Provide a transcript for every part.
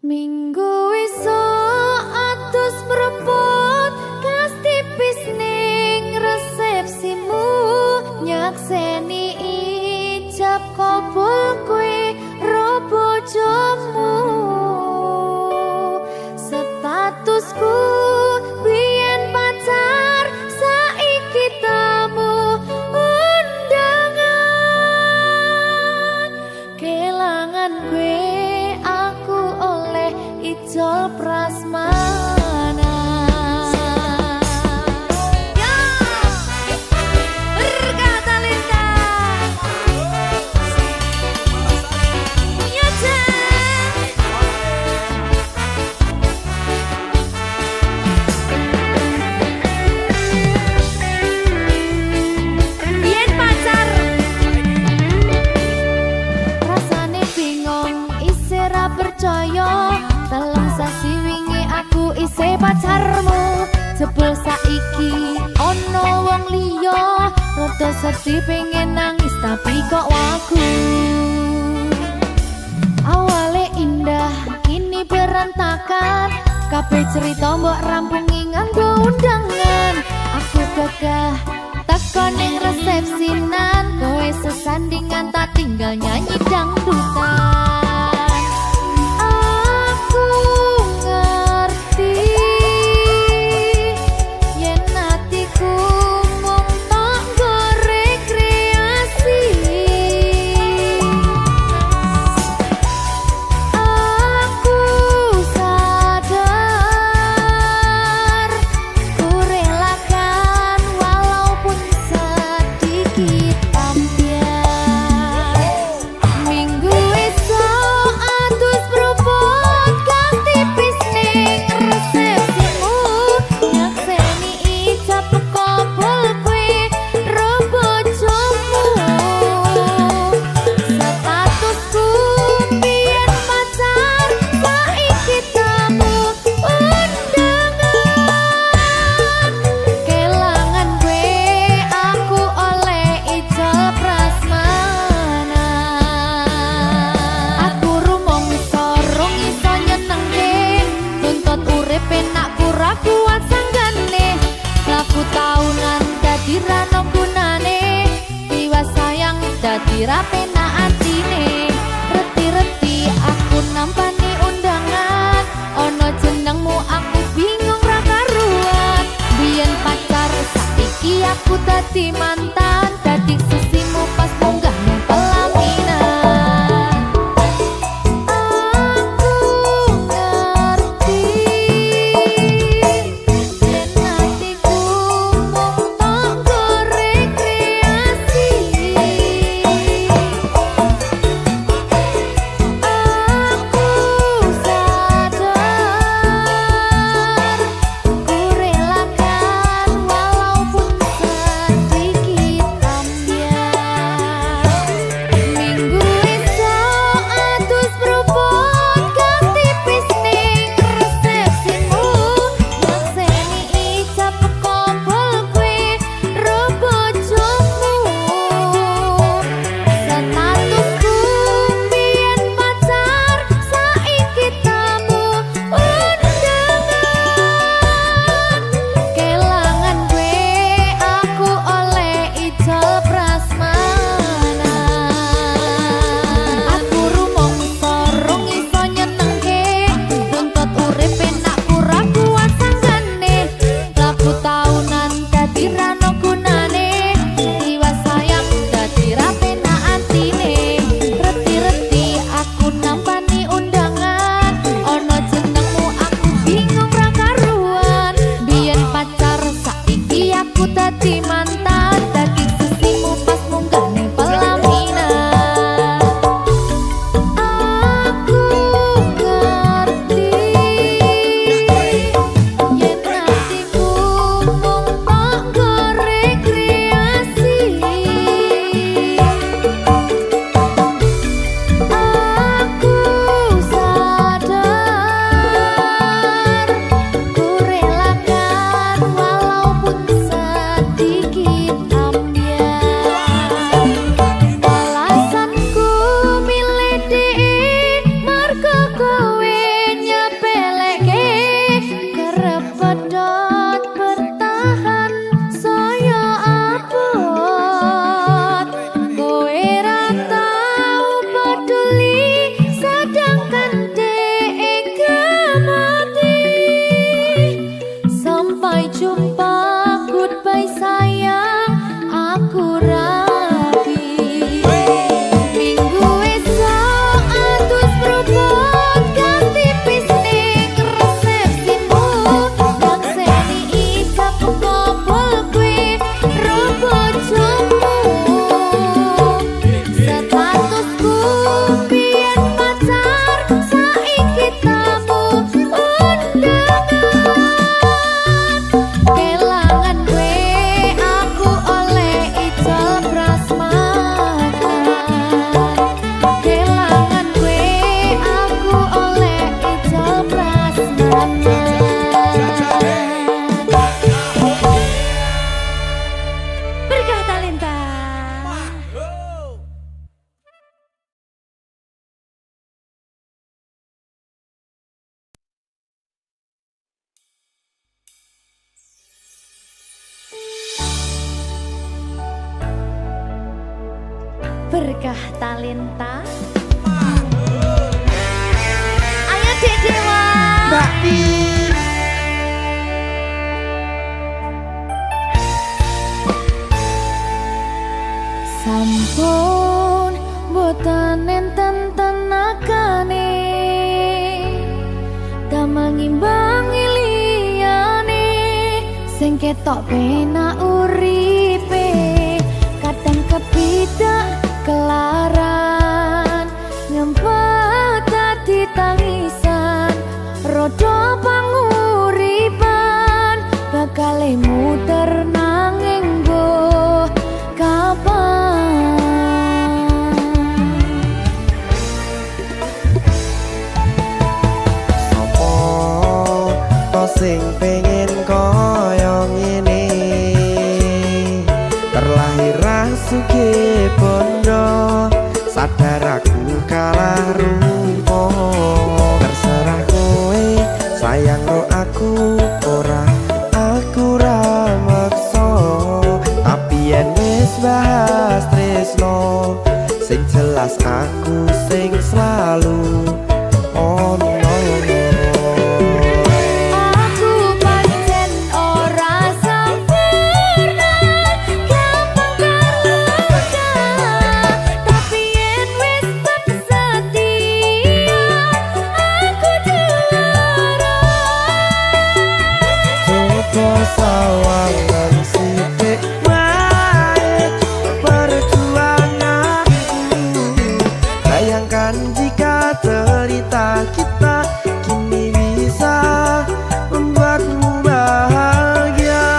Minggu esuk atus mrepot kas tipis ning resepsimu nyakseni ijab kabul kowe ro bojomu statusku biyen pacar saiki tamu undangan kelangan kowe aku oleh ijol prasmanan. Ya, berkata Linda. Ya, biyen pacar rasane bingung isih ra percaya telung sasi wingi aku isih pacarmu jebul saiki ono wong liya rada sedih pengen nangis tapi kok wagu awale indah kini berantakan kabeh cerita mbok rampungi nganggo undangan aku gagah teko ning resepsinan kowe sesandingan tak tinggal nyanyi dangdutan aku ngerti yen atiku mung tok nggo rekreasi aku sadar ku relakan walaupun sedikit ambiar minggu esok atus propot kang tipis ning resepsimu nyakseni ijab kabul kowe ro bojomu statusku biyen pacar saiki tamu undangan kelangan kowe aku oleh ijol prasmanan aku rumong sorong iso nyenengke tuntut urip enak kurang kuat sanggane laku taunan dadi rano gunane tiwas sayang dadi ra penak atine reti-reti aku nampani undangan ono jenengmu aku bingung ra karuan biyen pacar saiki aku dadi mantan dadi sesimu pas munggah nang pelaminan aku ngerti yen atiku mung tok nggo rekreasi aku sadar ku relakan walaupun sedikit Berkah talenta. Ayo Dek Dewa. Mbak Di. Sampun boten enten tenagane damel ngimbangi liyane sing ketok penak uripe kadang kepidak kelaran ngempet dadi tangisan rodo panguripan bakal muter nanging mbok kapan Sopo to sing pengen koyo ngene terlahir sugih bondo sadar aku kalah rupa terserah kowe sayang ro aku ora aku ra maksa tapi yen wis bahas tresno sing jelas aku sing selalu ono sawangan sithik wae perjuanganku bayangkan jika cerita kita kini bisa membuatmu bahagia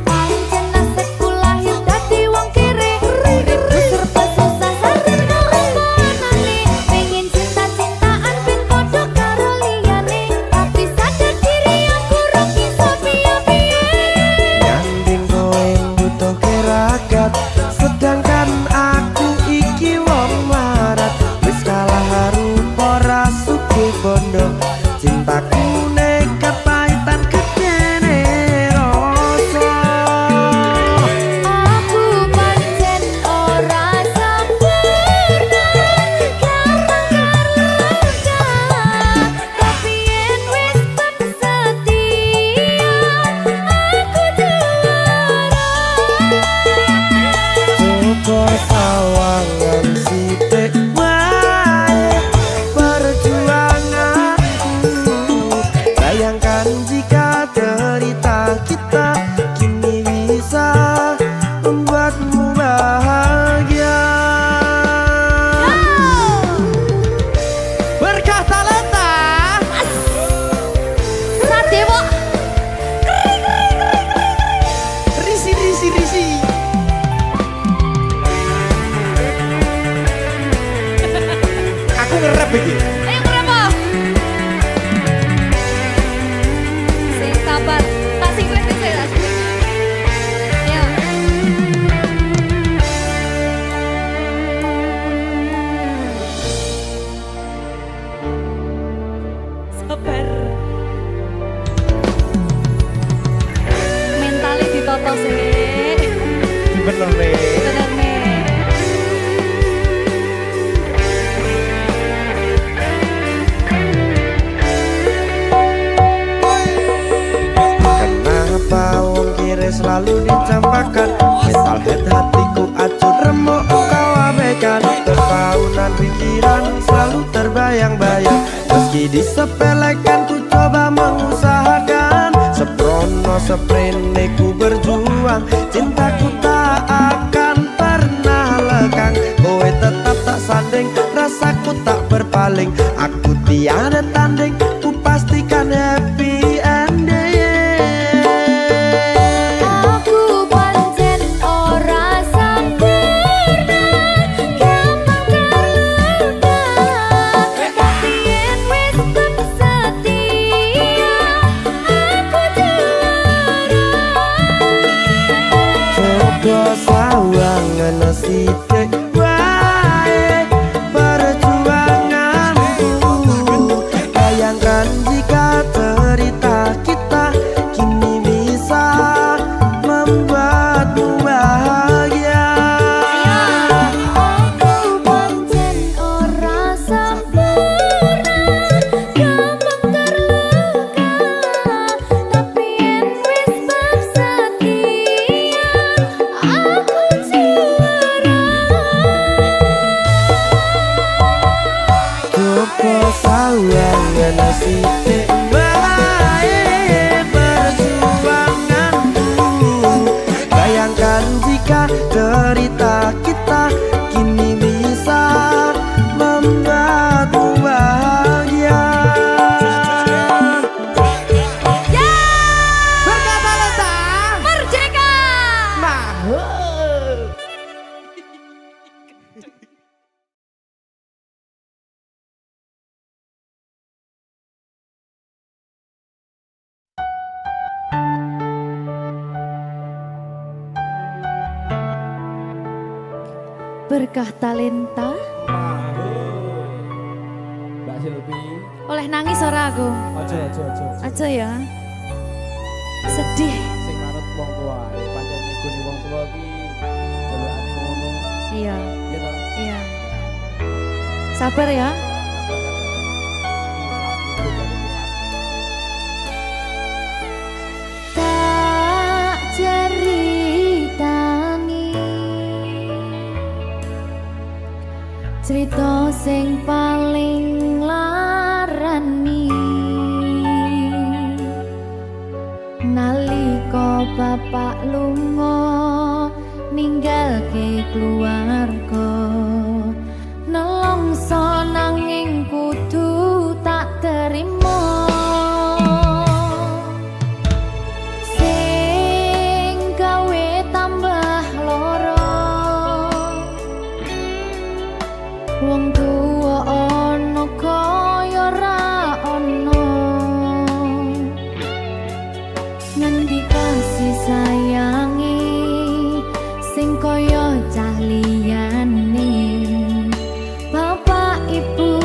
pancen nasibku lahir dadi wong kere uripku serba susah sadar keomponane pengen cinta-cintaan ben padha karo liyane tapi sadar diri aku ora bisa piye-piye nyanding kowe butuh keragat sedangkan aku iki wong marat wis kalah rupa ra sugih bondo cintaku nekat pahitan kedene rasa aku pancen ora sempurna gampang tapi yen wis setia aku juara coba sawangan sithik wae perjuanganku bayangkan jika cerita kita kini bisa membuatmu bahagia berkah talenta Sadewo risi aku ngerap iki ayo kenapa sing sabar tak sing kritis ya ya sabar mentali ditoto sih bener nih bener nih kenapa wong kiri selalu dicampakkan. Metalhead hatiku acur remuk kau abaikan. Terpaunan pikiran selalu terbayang-bayang. Meski disepelekan ku coba mengusahakan. Seprono seprene ku berjuang. Cintaku tak akan pernah lekang. Kowe tetap tak sanding, rasaku tak berpaling. Aku tiada tanding, ku pastikan happy ending. Aku pancen ora sempurna, gampang terluka. Tapi yen wis setia, aku juara. Coba sawangan sithik wae perjuanganku. Bayangkan jika cerita kita kini bisa membuatmu bahagia. Aku pancen ora sempurna, gampang terluka. Tapi yen wis bersetia, aku juara. Coba sawangan sithik wae perjuanganku. Bayangkan jika cerita kita kini bisa membuatmu bahagia. Berkah Talenta. Merdeka! Mahal. Berkah talenta. Mbak Silvi. Oleh nangis ora aku? Aja. Aja ya. Sedih. Sing manut wong tua, pancen ngegoni wong tua ki jelekane ngono. Iya, Ya toh. iya. Sabar ya. Tak ceritani cerita sing paling larani. Nalika bapak lunga ninggalke keluarga, nelongso nanging kudu tak terima. Sing gawe tambah loro, wong tuwa ana kaya ra ana. Ngendi kasih sayangi sing kaya cah liyane. Bapak ibu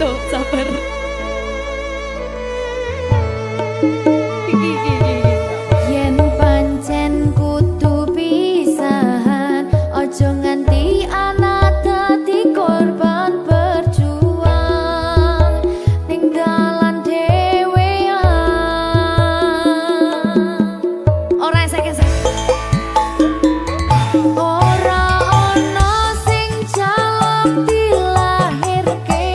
Yo, sabar. Yen pancen kudu pisahan, ojo nganti anak dadi korban berjuang ning dalan dhewean. Ora esek-esek. Ora ana sing jaluk dilahirke.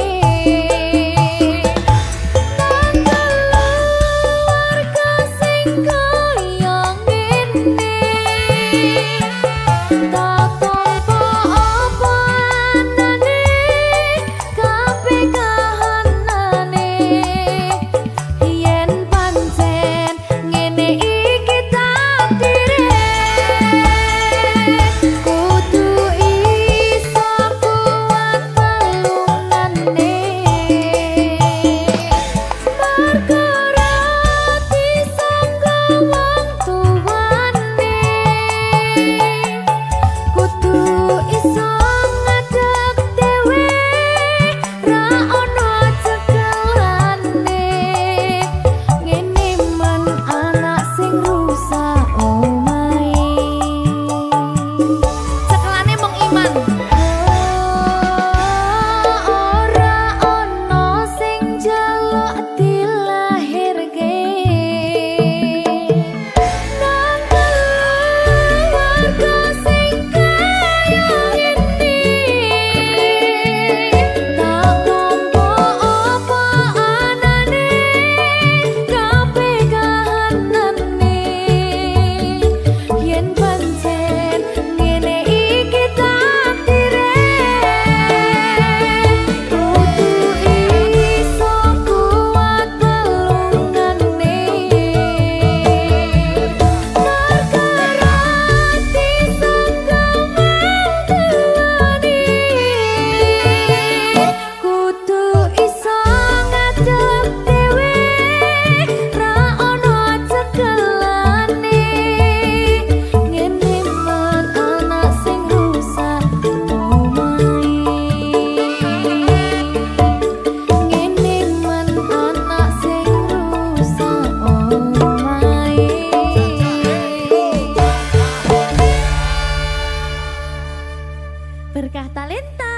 Berkah talenta.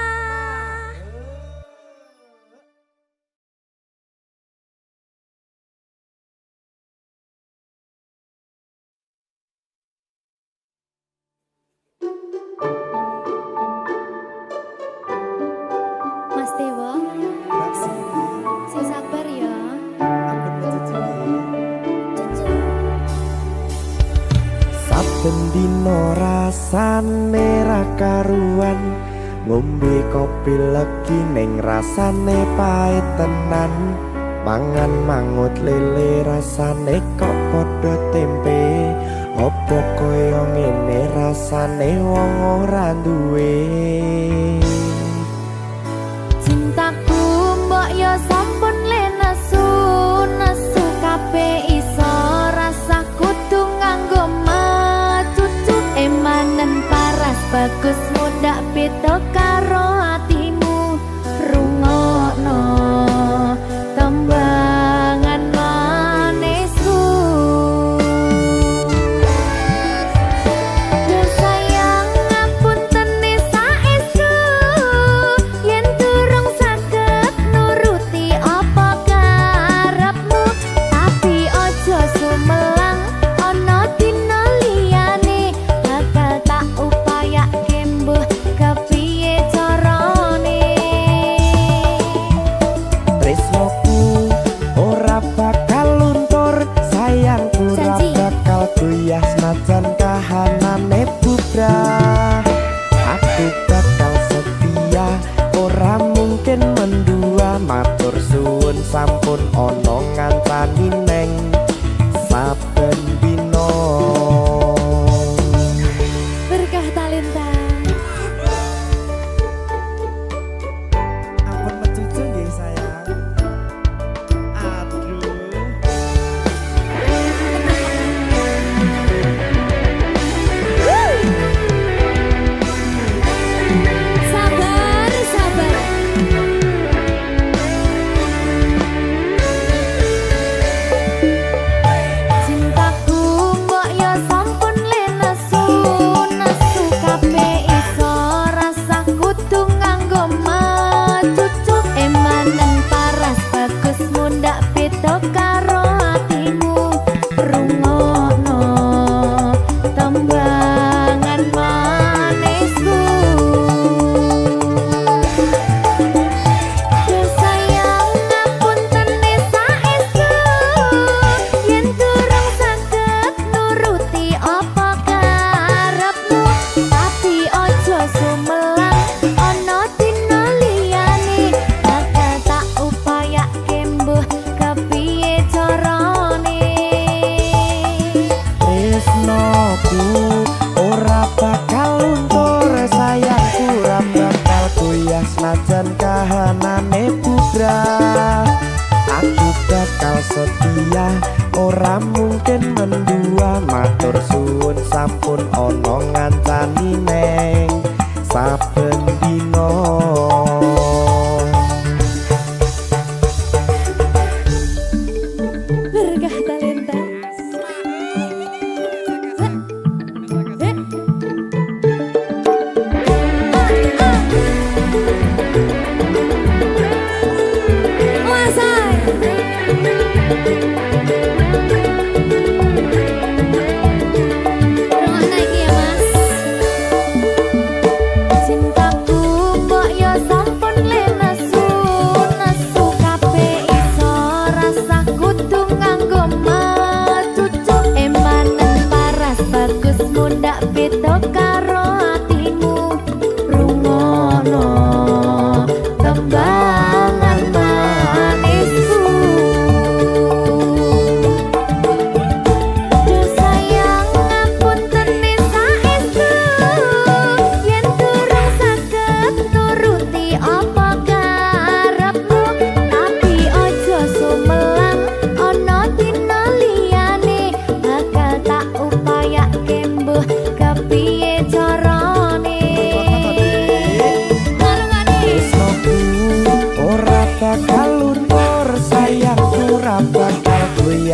Mas Dewa, sing sabar ya. Saben dino rasane ra karuan, ngombe kopi legi ning rasane pahit tenan. Mangan mangut lele rasane kok padha tempe. Apa kaya ngene rasane wong ora duwe. Cintaku mbok yo sampun le nesu kabeh iso rasa kudu nganggo matutu emanen paras bagus mudak beda karo atimu rungokno tembangan manisku. Sayang ngapunten saestu yen durung saged nuruti apa karepmu, tapi ojo sumelang ana dina liyane bakal tak upayake mbuh kepiye carane. Tresnoku ora bakal luntur, sayangku ora Janji. bakal goyah senajan kahanane bubrah. Aku bakal setia, ora mungkin mendua. Matur suwun sampun ana ngancani neng saben dina. Berkah talenta. Ampun mecucu nggih sayang. Aduh. Sabar, sabar. setia ora mungkin mendua matur suwun sampun ana ngancani neng saben dina Berkah talenta.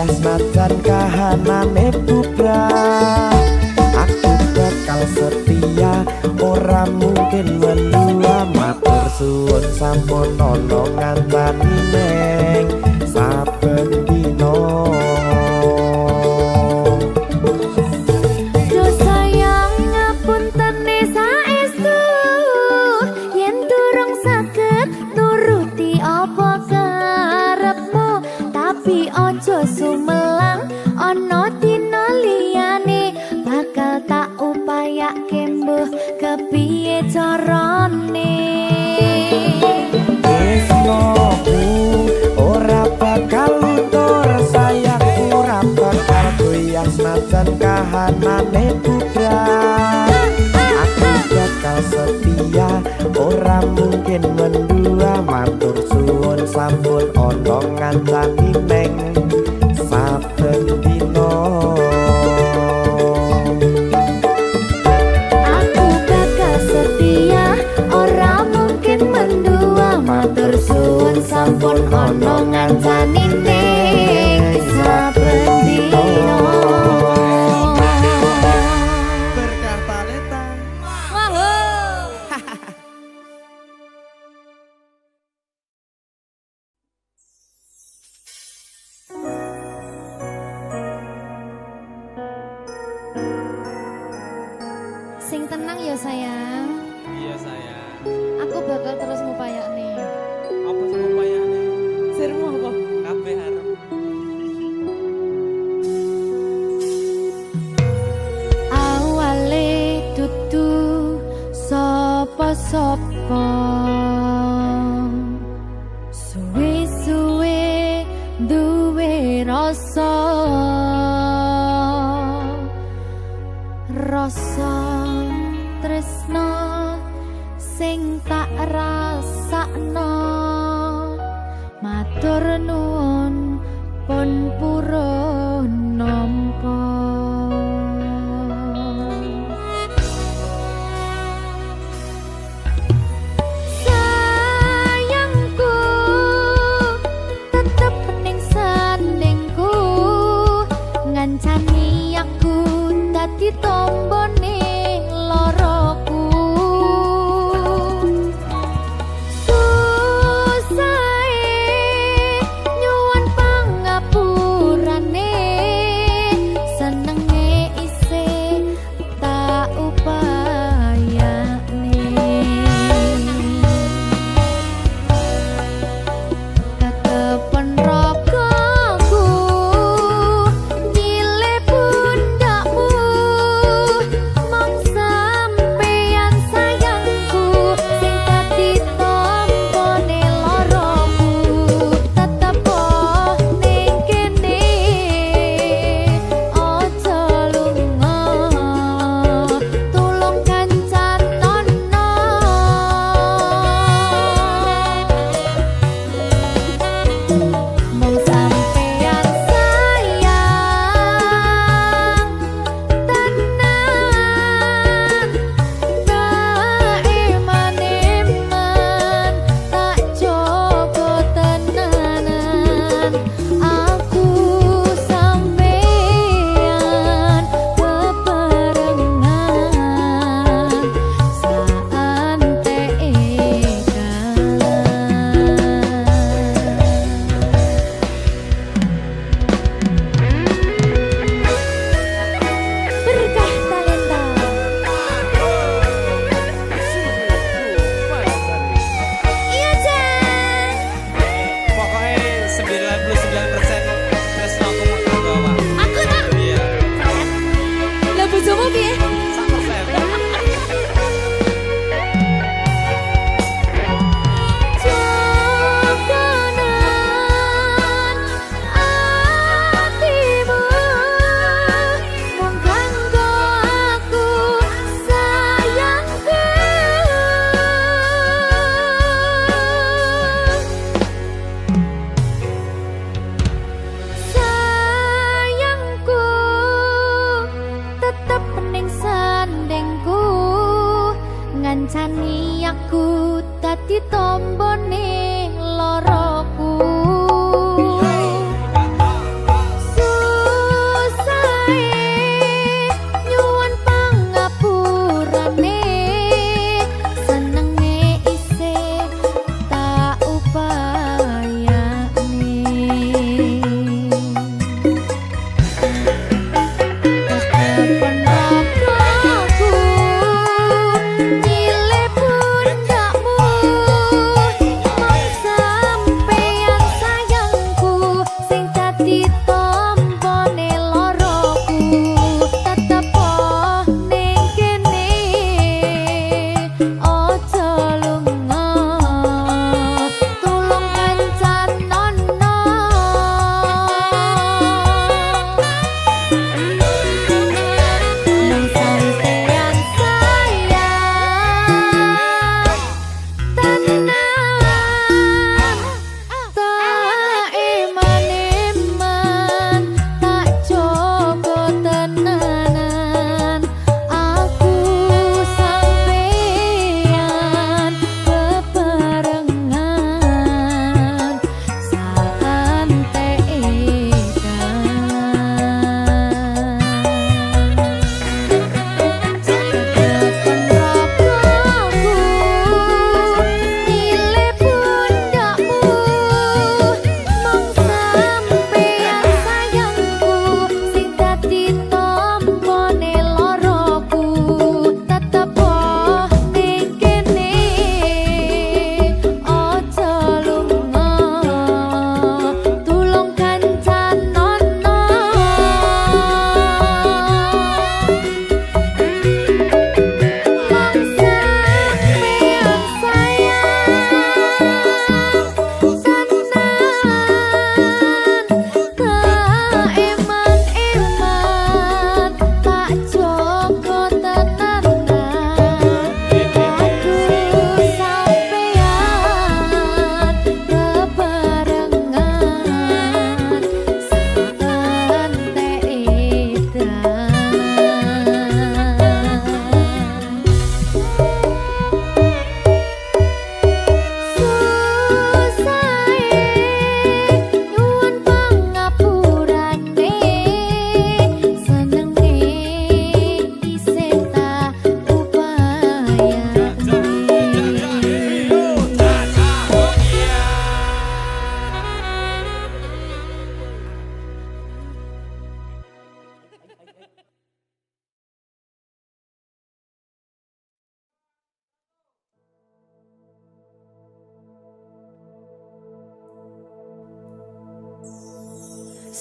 Senajan kahanane bubrah aku bakal setia ora mungkin mendua matur suwun sampun ana ngancani neng saben dina Do sayang ngapuntene saestu yen durung saged nuruti apa karepmu tapi aja sumelang ana dina liyane bakal tak upayake mbuh kepiye carane tresnoku ora bakal luntur sayangku ora bakal goyah senajan kahanane bubrah aku bakal setia ora mungkin mendua matur suwun sampun ana ngancani neng saben dina aku bakal setia ora mungkin mendua matur suwun sampun ana ngancani ning saben dina berkah talenta sing tenang ya sayang Iya sayang. aku bakal terus ngupayakne Apa sih upayane? sirmu apa Kabeh harep. awale dudu sapa-sapa suwe-suwe duwe rasa tresno sing tak rasakno matur nuwun pun purun nampa sayangku tetep ning sandingku ngancani aku dadi tombone loroku susahe nyuwun pangapuran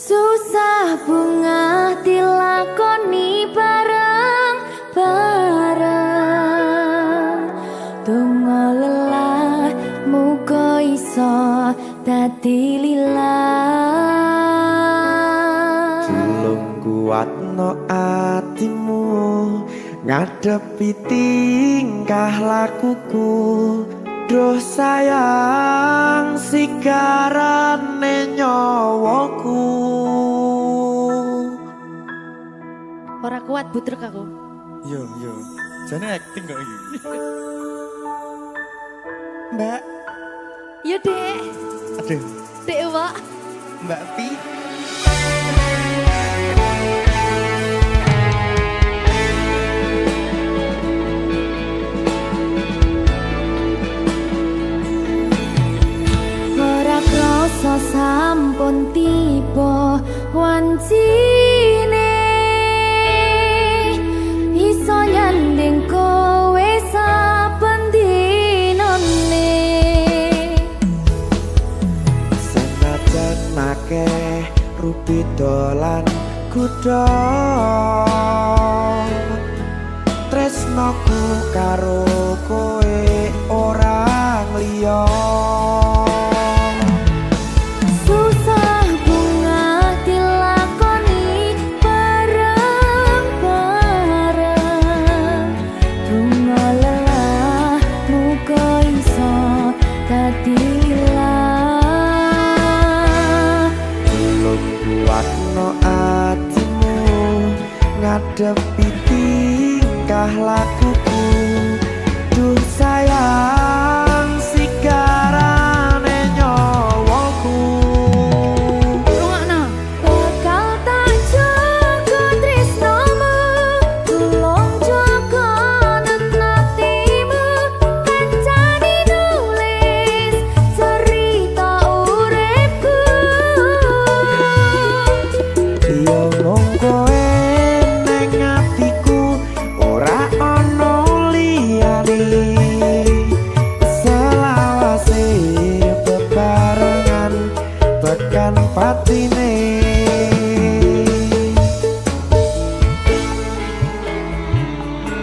Susah bunga dilakoni bareng-bareng. Donga lelah muga iso dadi lillah. Tulung kuatno atimu ngadepi tingkah lakuku. Duh sayang sigarane nyawaku. Ora kuat butrek aku. Yo, jane acting kok iki. Mbak, Yo Dek. aduh, Dek Wak. Mbak Pi. Ora krasa sampun tiba wancine iso nyanding kowe saben dinane. Senajan akeh rupi dolan kuda, tresnoku karo kowe ora liya. Susah bunga dilakoni bareng-bareng. Donga lelah muga iso dadi lillah. Tulung kuatno atimu ngadepi tingkah lakuku. Duh sayang sigarane nyawaku. Rungokno. Bakal tak jaga tresnomu, tulung jaga nenatimu. Kancane nulis cerita uripku. Yo mung kowe ning atiku ora ana liyane. Selawase bebarengan tekan patine.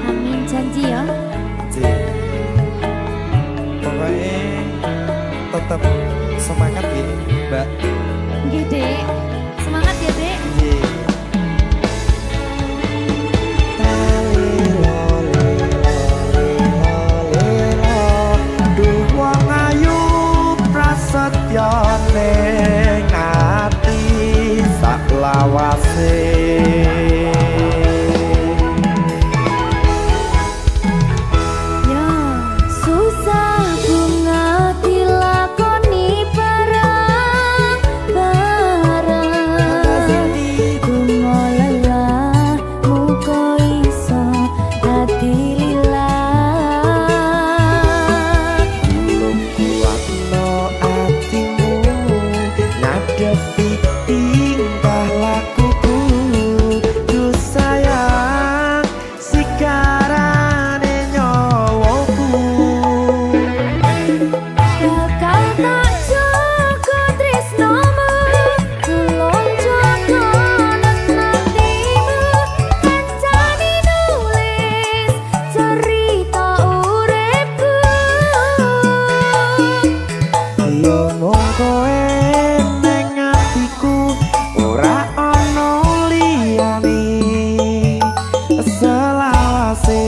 Amin janji ya. Pokoknya tetap semangat ya, Mbak. Nggih, Dek. Semangat ya, Dek. Nggih. Duh wong ayu prasetyo ning ati saklawase. Ya, susah bunga dilakoni bareng-bareng. Donga lelah muga iso dadi lillah. Tulung kuatno atimu ngadepi tingkah lakuku. Duh sayang sigarane nyawaku. Bakal tak jaga tresnomu, tulung jaga nenatimu. Kancane nulis cerita uripku. Yo mung kowe ning atiku ora ana liyane. Selawase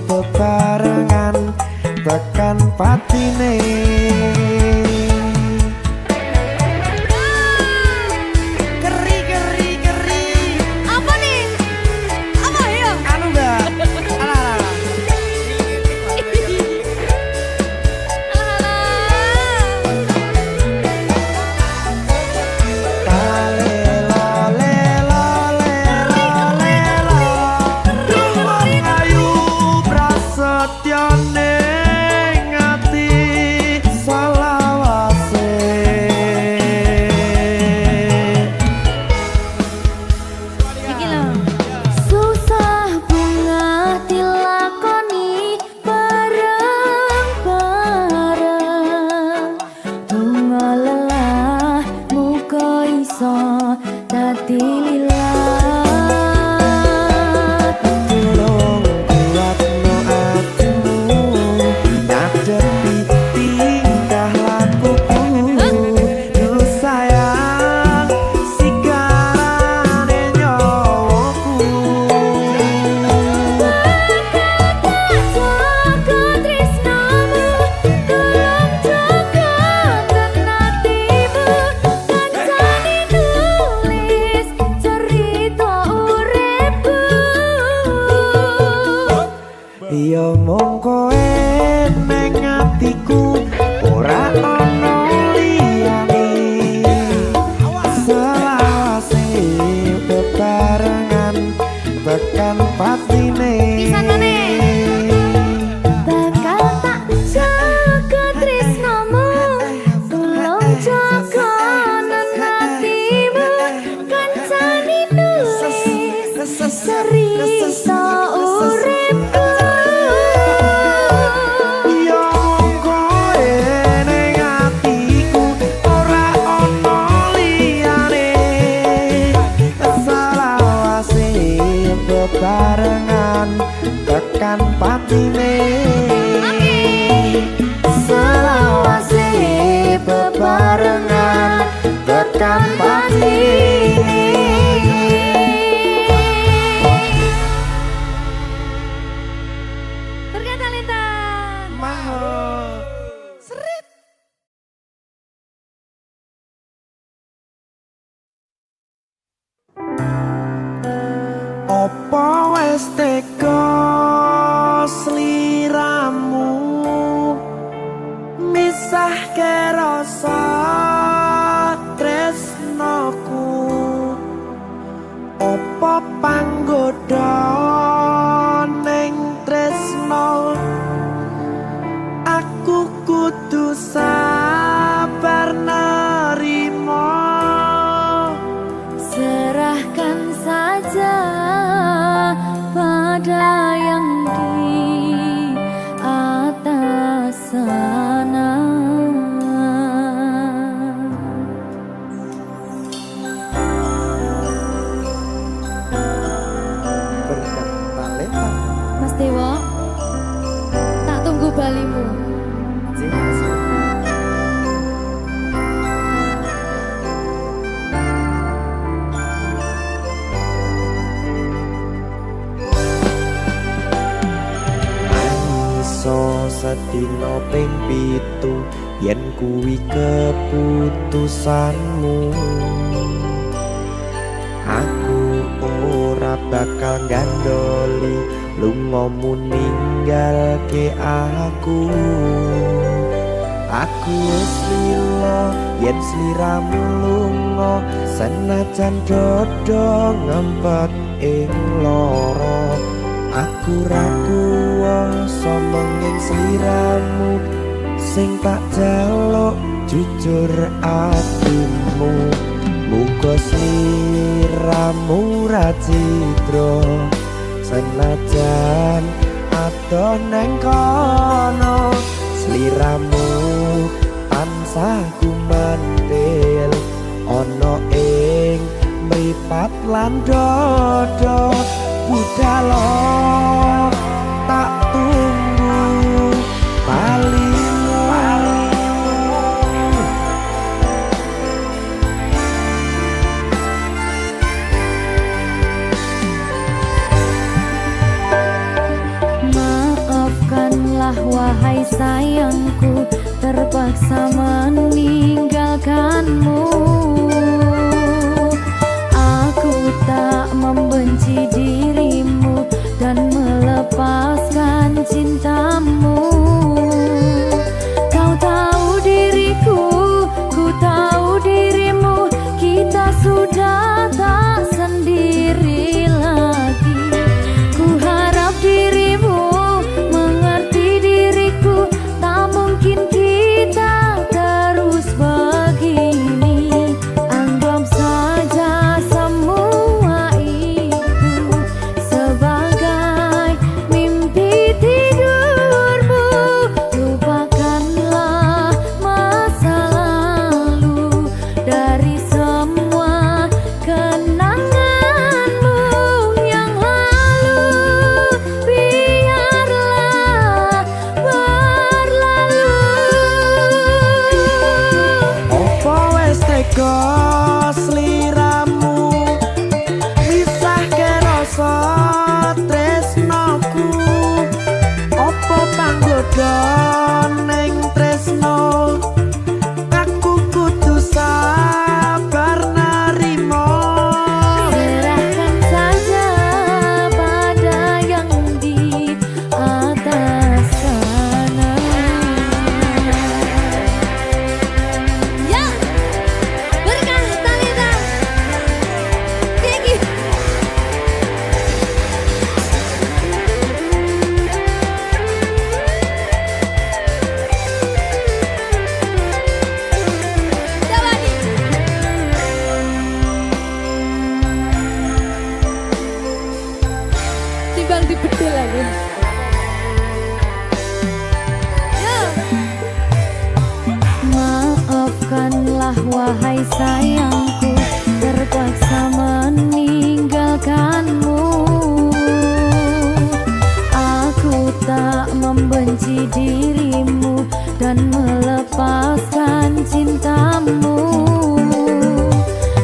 bebarengan tekan patine. Geri geri geri. Apa nih? Apa ya? Anu Mbak. Alah. Duh wong ayu prasetyo ning ati selawase. Iki lho. Susah bunga dilakoni bareng-bareng. Donga lelah muga iso dililat. Tolong kuatno atimu ngadepi tingkah lakuku. Duh sayang sigarane nyawaku. Jaga tresnamu, tolong jaga hatimu. Kancane nulis cerita uripku. Ya mung kowe ning atiku ora ana liyane. Selawase bebarengan tekan patine. Bakal tak jaga tresnamu, tolong jaga hatimu. Kancane nulis cerita uripku. Ya mung kowe ning atiku ora ana liyane. Selawase bebarengan tekan patine. Selawase bebarengan tekan patine. Berkata Lintang. Mahal. Seret. Apa wis teka sliramu misahke rasa tresnoku. Apa panggoda ning tresno aku kudu sabar nerima. Serahkan saja pada yang di atas sana. Berkat talenta Mas Dewo, tak tunggu balimu. iso sedina ping 7 yen kuwi keputusanmu. Aku ora bakal gandoli lungamu ninggalke aku. Aku wis lila yen sliramu lunga senajan dodo ngempet ing lara. Aku ra kuwasa menging sliramu sing tak jaluk jujur atimu. Muga sliramu ra cidra senajan adoh neng kono. Sliramu tansah gumantil ana ing mripat lan dodo. Budhalo tak tunggu balimu. Maafkanlah wahai sayangku, terpaksa meninggalkanmu. Aku tak membenci dirimu dan melepaskan cintamu. Kau tahu diriku, ku tahu dirimu. Kita sudah tak sendiri lagi. Ku harap dirimu mengerti diriku. Tak mungkin kita terus begini. tega sliramu misahke rasa tresnoku apa panggoda ning tresno aku kudu sabar narimo serahkan saja pada yang di atas sana. Ya, berkah Talita. Tinggi. Coba nih. Timbang dibedil lagi. Yo. Maafkanlah wahai sayangku, terpaksa meninggalkanmu. Aku tak membenci dirimu dan melepaskan cintamu.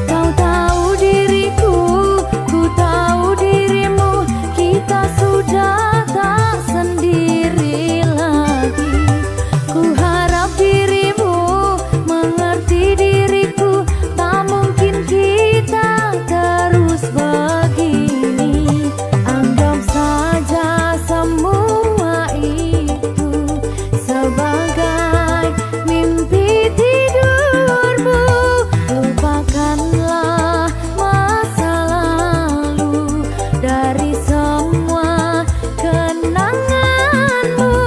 Kau tahu diriku, ku tahu dirimu, kita sudah tak sendiri lagi. Ku harap dirimu mengerti diriku, tak mungkin kita terus begini. Anggap saja semua itu sebagai mimpi tidurmu. Lupakanlah masa lalu dari semua kenanganmu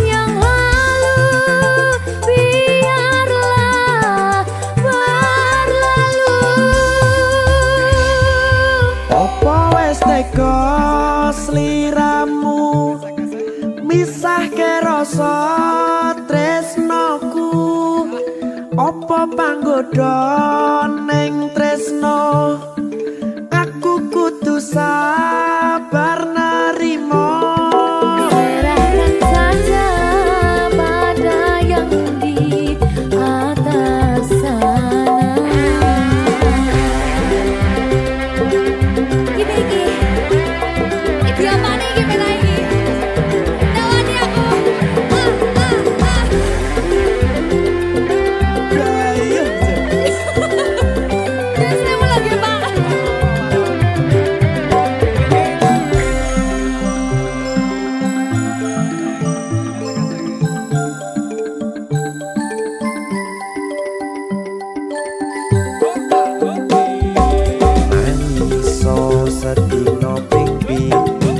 yang lalu. Biarlah berlalu. apa wis tega sliramu misahke rasa tresnoku apa panggoda ning tresno aku kudu sabar narimo Serahkan saja pada yang di atas sana. Iki apa nih gimana ini? Tawani aku. Terus kamu lagi Pak. Iso sedina ping pitu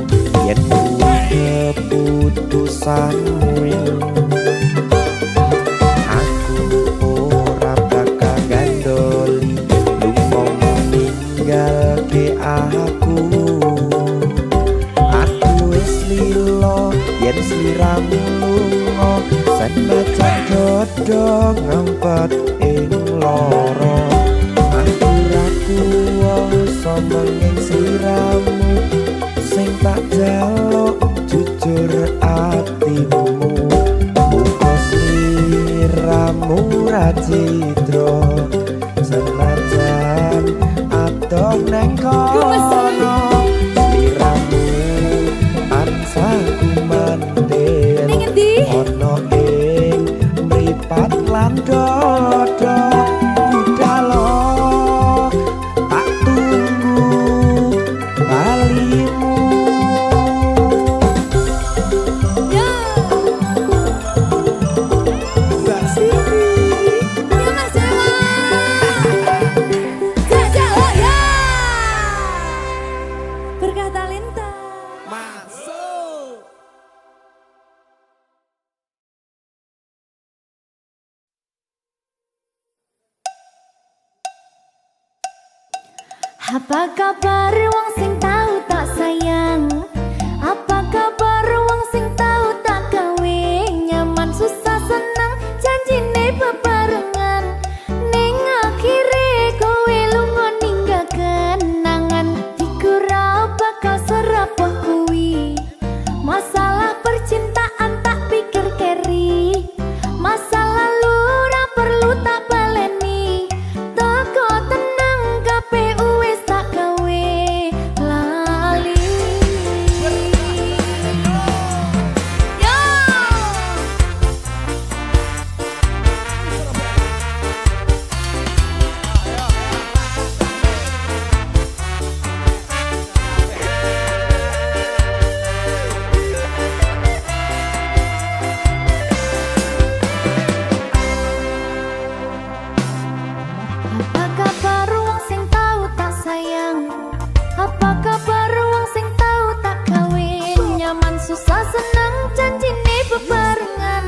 yen kuwi keputusanmu aku ora bakal gandoli lunga ninggalke aku wis lilo yen sliramu lunga senajan dodo ngempet ing loro aku ra kuwasa menging sliramu sing tak jaluk jujur atimu muga sliramu ra cidra senajan adoh neng kono sliramu ansah kumandel Ning endi? ono ing mripat lan dodo budalo tak tunggu balimu Ya. Mbak Siti Ya Mas Jawa. Jajak oh ya. Berkah Talenta. masuk. Apa kabar wong sing tahu tak sayang? Apa kabar wong sing tahu tak gawe nyaman susah senang janjine bebarengan ning akhire kowe lunga ninggal kenangan dikira bakal serapuh kuwi masalah percintaan tak pikir keri masa lalu ora perlu tak baleni Apa kabar wong sing tau tak kawin, nyaman susah seneng janjine bebarengan,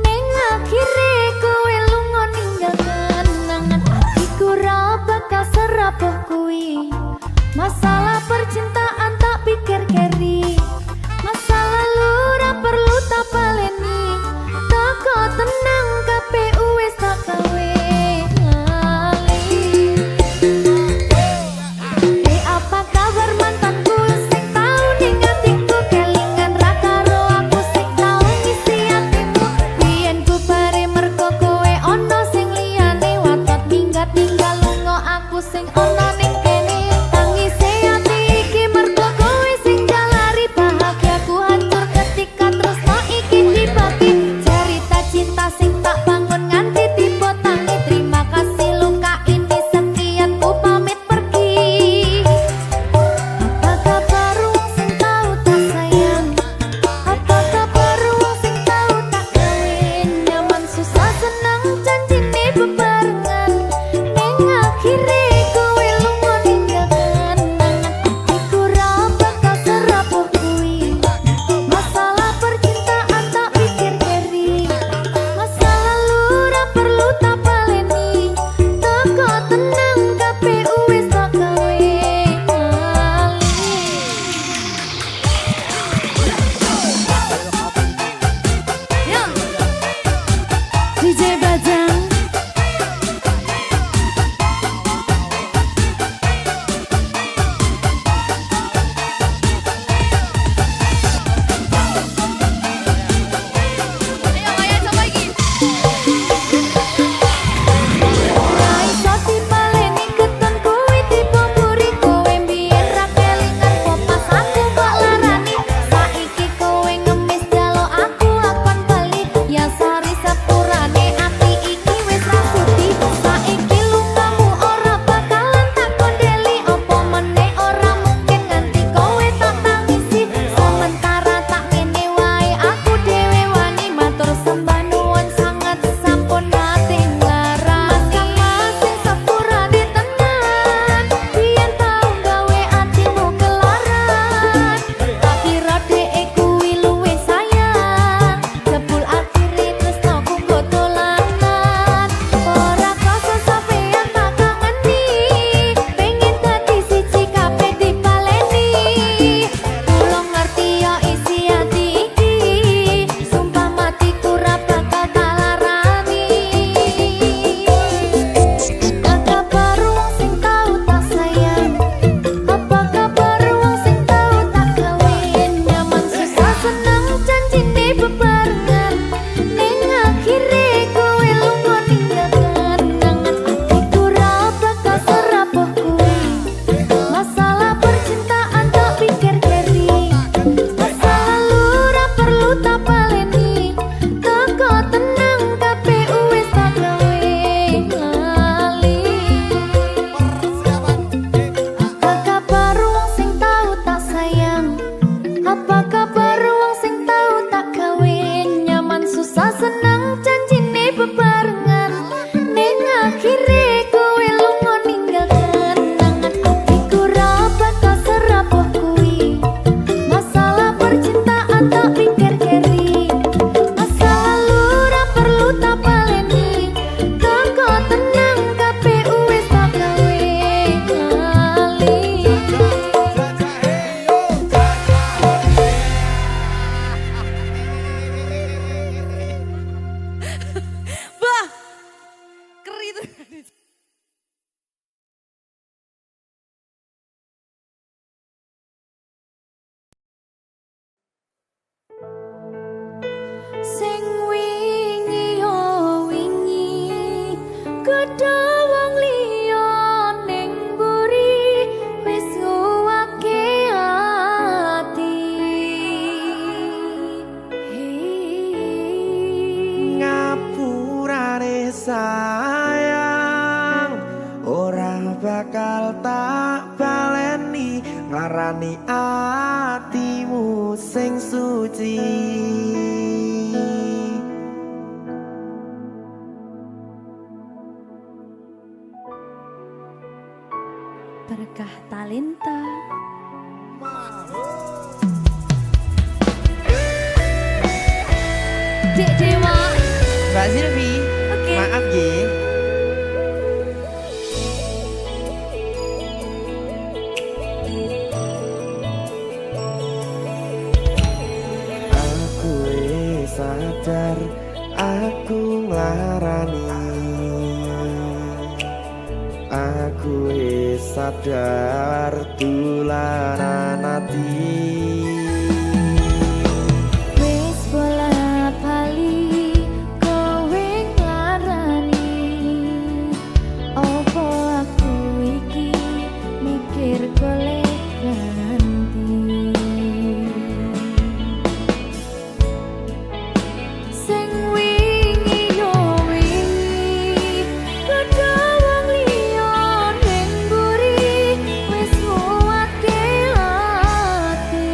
ning akhire kowe lunga ninggalkan. Nangan atiku ra bakal serapuh kuwi, masalah percintaan tak pikir keri, masa lalu ra perlu tak baleni, tak kok tenang KPU wis tak gawe lali. Apa kabar mantanku sing tau ning atiku, kelingan ra karo aku sing tau ngisi atimu. Biyen ku bare mergo kowe ono sing liyane, watot minggat tinggal lunga aku sing ono ning kene. Tangise ati iki mergo kowe sing jalari, bahagiaku hancur ketika tresno iki dibagi. Cerita cinta sing tak bangun nganti tiba tangi, terima kasih luka ini sekian ku pamit pergi. Apa kabar wong sing tau tak sayang, apa kabar wong sing tau tak kawin, nyaman susah seneng janjine bebarengan, ning akhire kowe lunga ninggalkan. Nangan atiku ra bakal serapuh kuwi, masalah percintaan tak pikir keri, masa lalu ra perlu tak baleni, teko tenang KPU wis tak gawe lali. Yo, DJ Bajang. Rai soti baleni keton kuwi dipopuri, kowe mbiyen ra kelingan popas aku kok larani. Saiki kowe ngemis jalo aku akon bali, ya sari sepurane ati iki wis ra sudi. Saiki lukamu ora bakalan tak kondeli, opo meneh ora mungkin nganti kowe tak tangisi. Sementara tak ngene wae aku dhewe wani, matur sembah nuwun sanget sampun nate nglarani. Masing sepurane tenan, biyen tau gawe atimu kelaran, tak kira dhek kuwi luwih sayang, jebul akhire tresnoku nggo dolanan. Ora krasa sampeyan tak kangeni, pengen dadi siji kabeh dipaleni. Kula ngerti yo isi ati iki, sumpah matiku ra bakal tak larani. Apa kabar wong sing tau tak sayang, apa kabar wong sing tau tak kawin, nyaman susah seneng janjine bebarengan, ning akhire kowe lunga ninggalkan. Nangan atiku ra bakal serapuh kuwi, masalah percintaan tak pikir keri, masa lalu ra perlu tak baleni, teko tenang KPU wis tak gawe lali. Apa kabar wong sing tau tak sayang, apa kabar wong sing tau tak kawin, nyaman susah seneng janjine bebarengan, ning akhire kowe lunga ninggalkan. Nangan atiku ra bakal serapuh kuwi, masalah percintaan tak pikir keri, masa lalu ra perlu tak baleni, teko tenang KPU wis tak gawe lali. Bah, keri itu. Sing wingi yo wingi, kudu wong liya ning mburi, wis nguwake ati. Ngapurane sayang, ora bakal tak baleni, nglarani atimu sing suci. berkah talenta. Dek Dewa. Mbak Silvi, Oke. maaf ye. Aku sadar aku nglarani. Aku sadar tulanan ati. Wis bola bali kowe nglarani. Opo aku iki mikir golek ganti. Sing wingi yo wingi padha wong liya ning mburi wis nguwatke ati.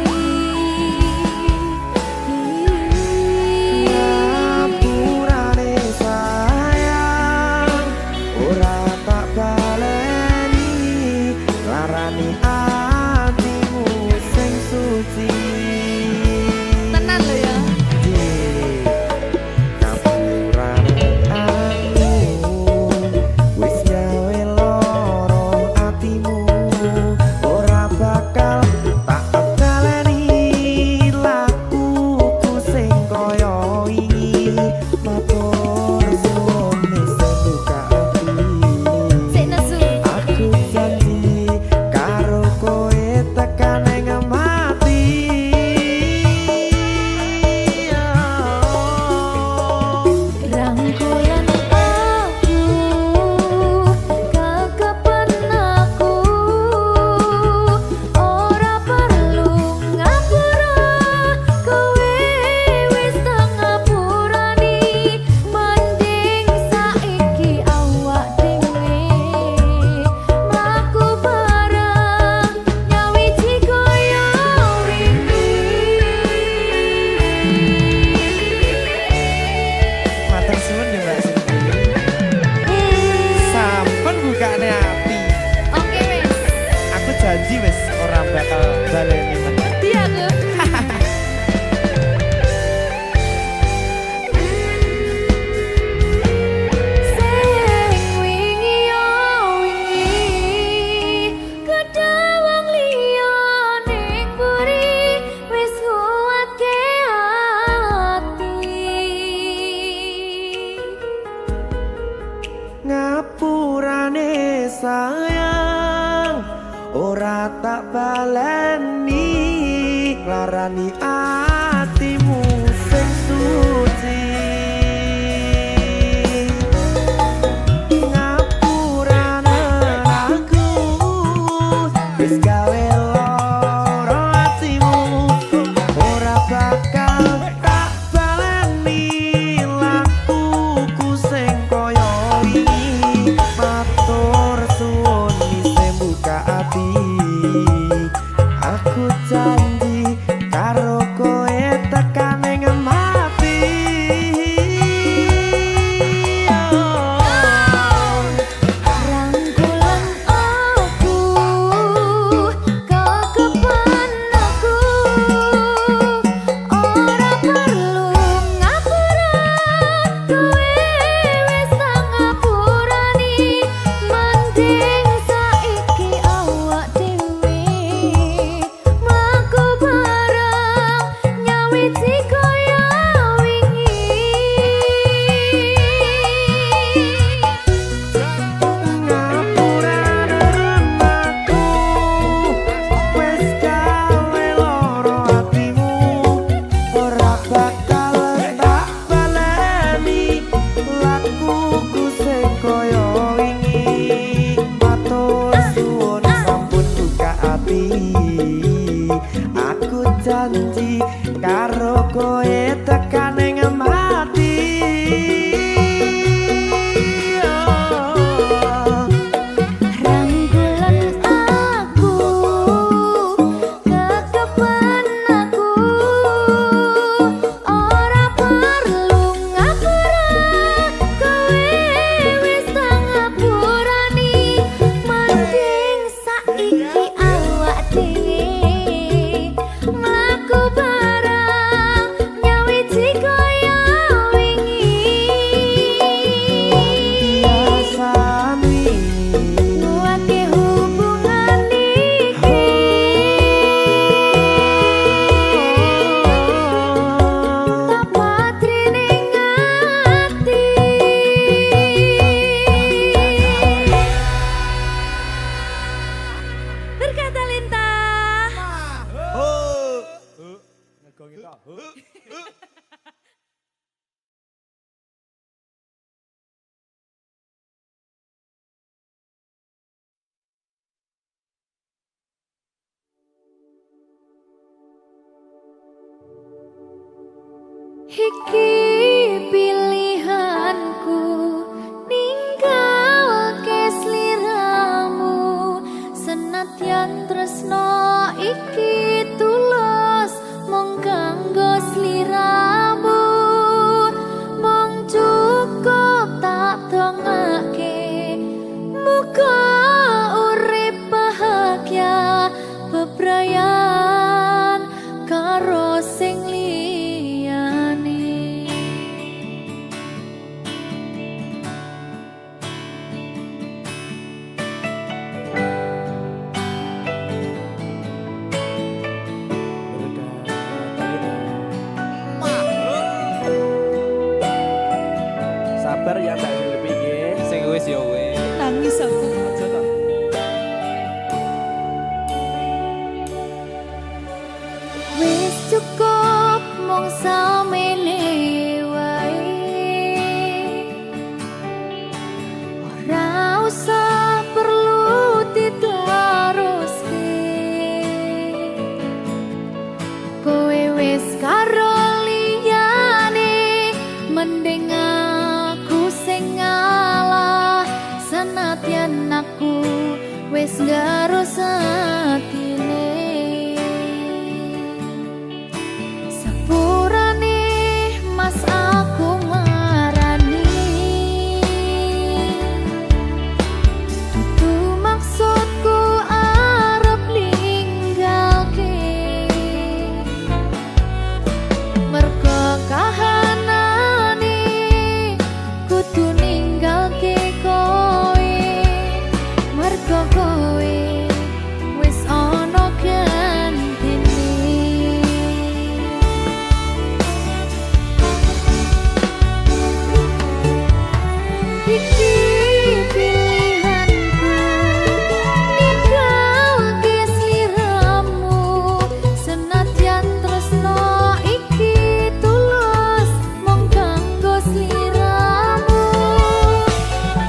Ngapurane sayang ora tak baleni larani atimu sing suci. Tenan lho ya. Ngapurane aku wis gawe loro atimu ora bakal tak baleni lakuku sing kaya wingi matur suwun sing buka ati. Sik nesu. Aku janji karo kowe tekan ing mati. Rangkulan aku kekepen aku ora perlu ngapura kowe wis tak ngapurani mending saiki awak dhewe mlaku bareng nyawiji koyo wingi. Matur suwun ya Mbak Silvi. Sampun bukane ati. Oke wis. Aku janji wis ora bakal baleni meneh. Dia aku. Sing wingi yo wingi kedha wong liya ning mburi wis nguwatke ati. Ngapurane sayang ora tak baleni larani atimu sing suci. Ngapurane aku wis gawe loro atimu ora bakal tak baleni lakuku sing kaya wingi matur suwun sing buka ati. Aku janji karo kowe Iki pilihanku ninggalke sliramu senadyan tresno iki tulus mung kanggo sliramu mung cukup tak dongake muga urip bahagia bebrayan karo sing liyane. Sabar ya Mbak Zulfi nggih. Sing wis ya wis. Nangis aku. Aja to. Wis cukup mung samene wae ora usah perlu diteruske kowe wis karo liyane mending aku sing ngalah senadyan aku wis garo satine. Sepurane mas aku marani dudu maksudku arep ninggalke mergo kahanane kudu ninggalke kowe mergo kowe wis ana gantine. Iki pilihanku ninggalke sliramu senadyan tresno iki tulus mung kanggo sliramu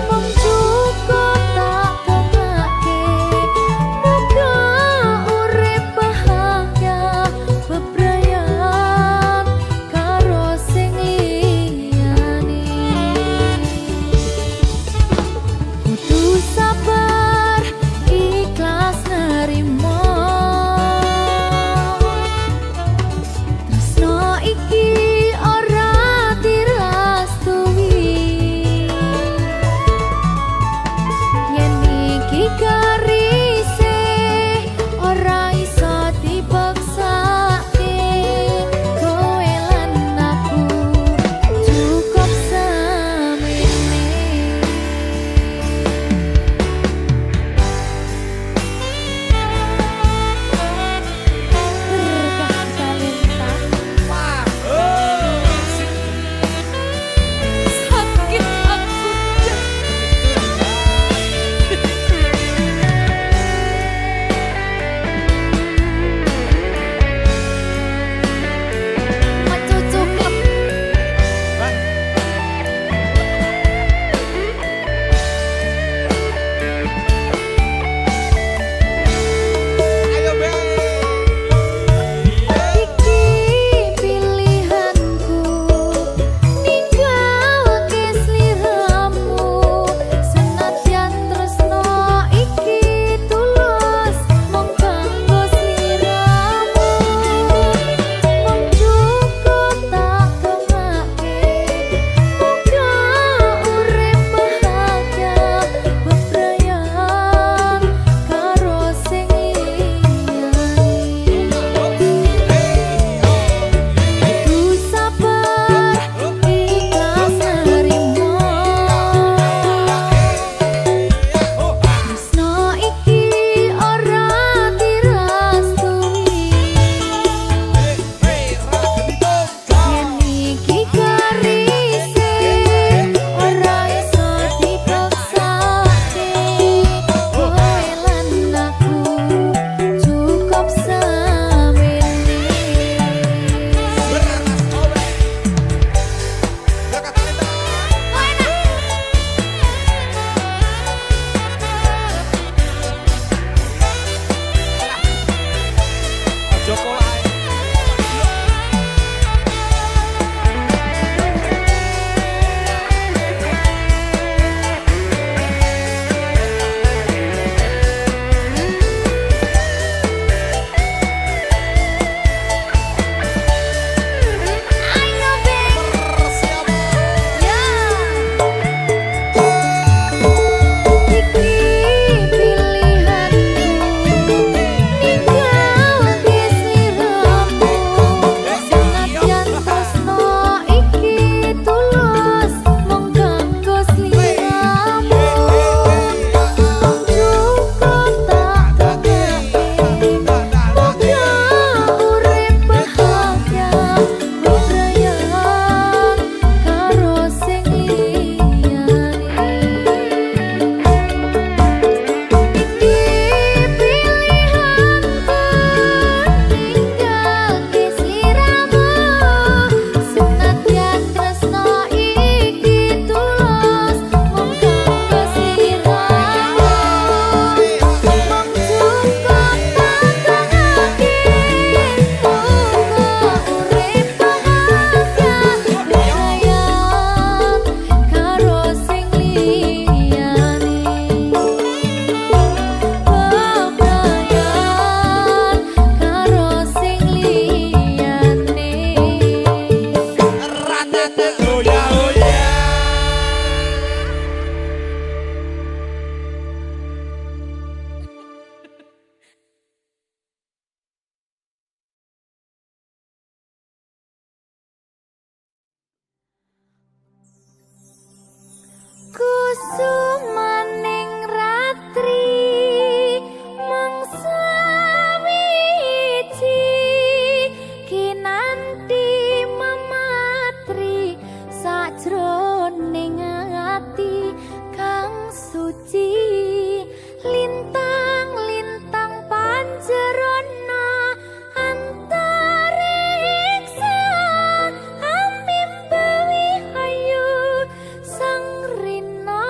mung cukup tak dongake sumaning ratri mangsa wiji kinanti mematri sajroning ati kang suci lintang-lintang panjerona antariksa amimbawi hayu sang rina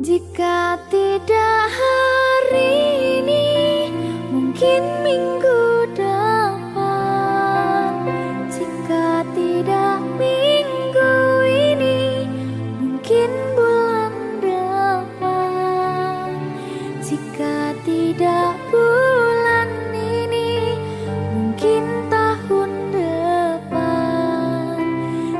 Jika tidak hari ini, mungkin minggu depan. Jika tidak minggu ini, mungkin bulan depan. Jika tidak bulan ini, mungkin tahun depan.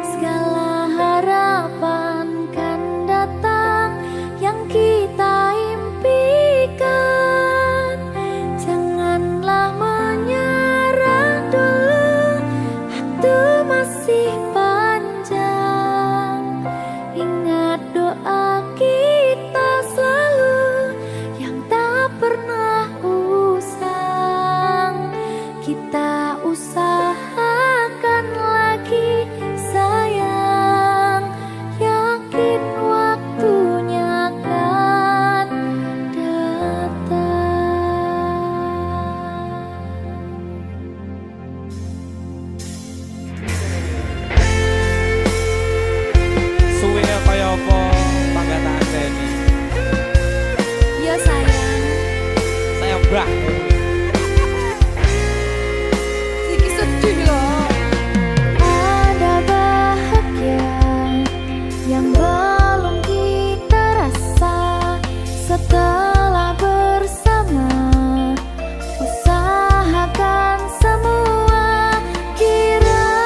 Segala harapan kan datang yang kita impikan. Janganlah menyerah dulu, waktu masih panjang. Ingat doa kita selalu yang tak pernah usang. Kita usahakan lagi sayang, yakin waktunya akan datang. Suwe kaya apa tangga tak anteni. Ya sayang. Sayang brak. Iki sedih loh. Ada bahagia yang belum kita rasa setelah bersama. Usahakan semua, kira-kira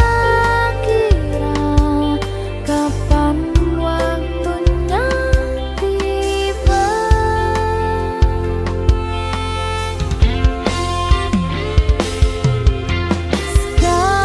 kapan waktunya tiba. Segala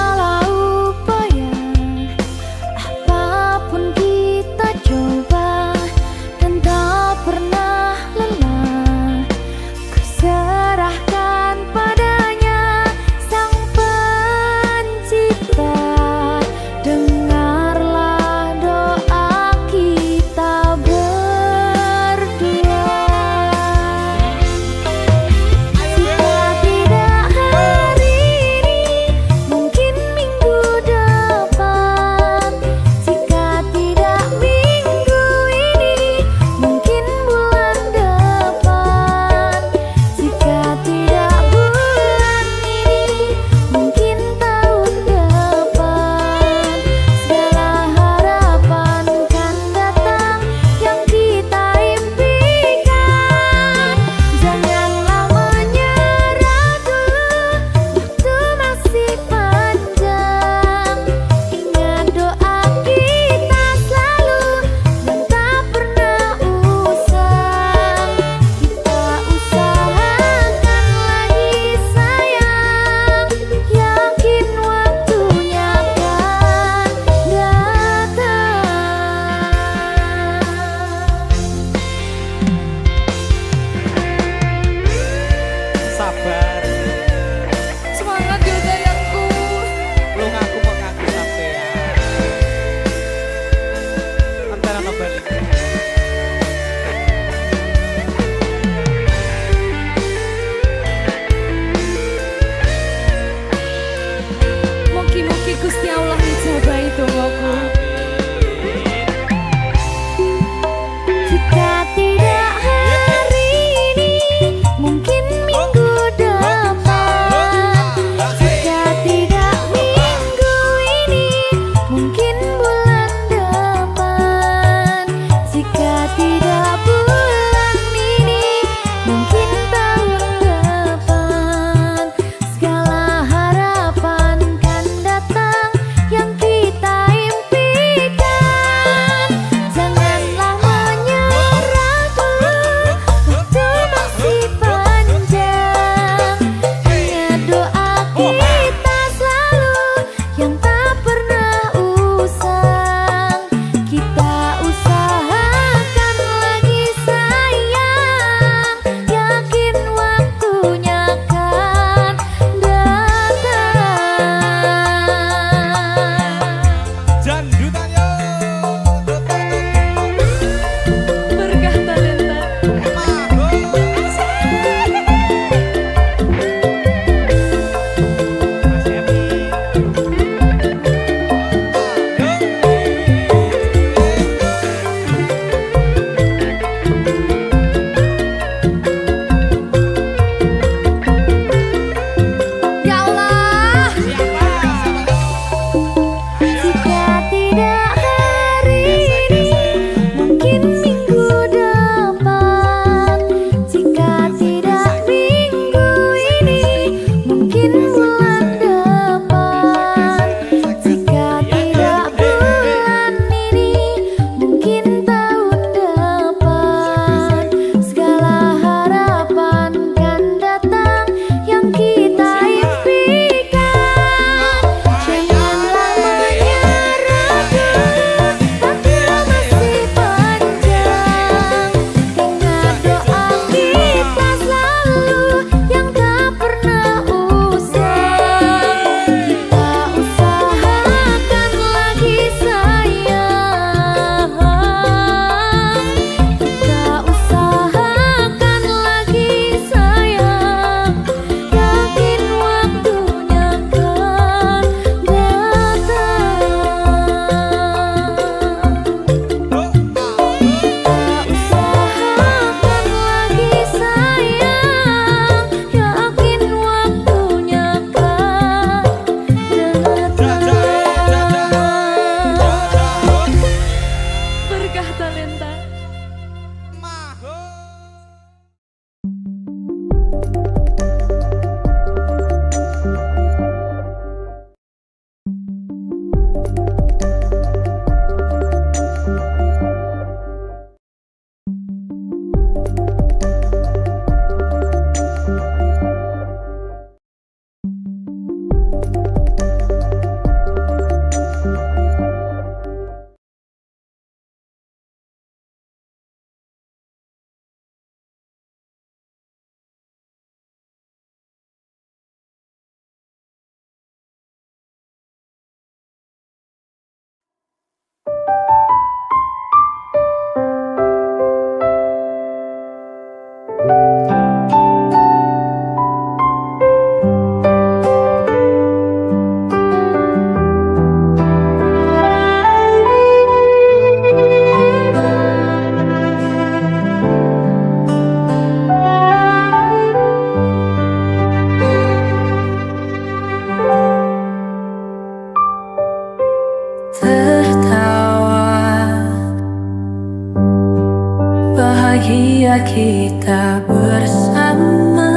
ketika kita bersama,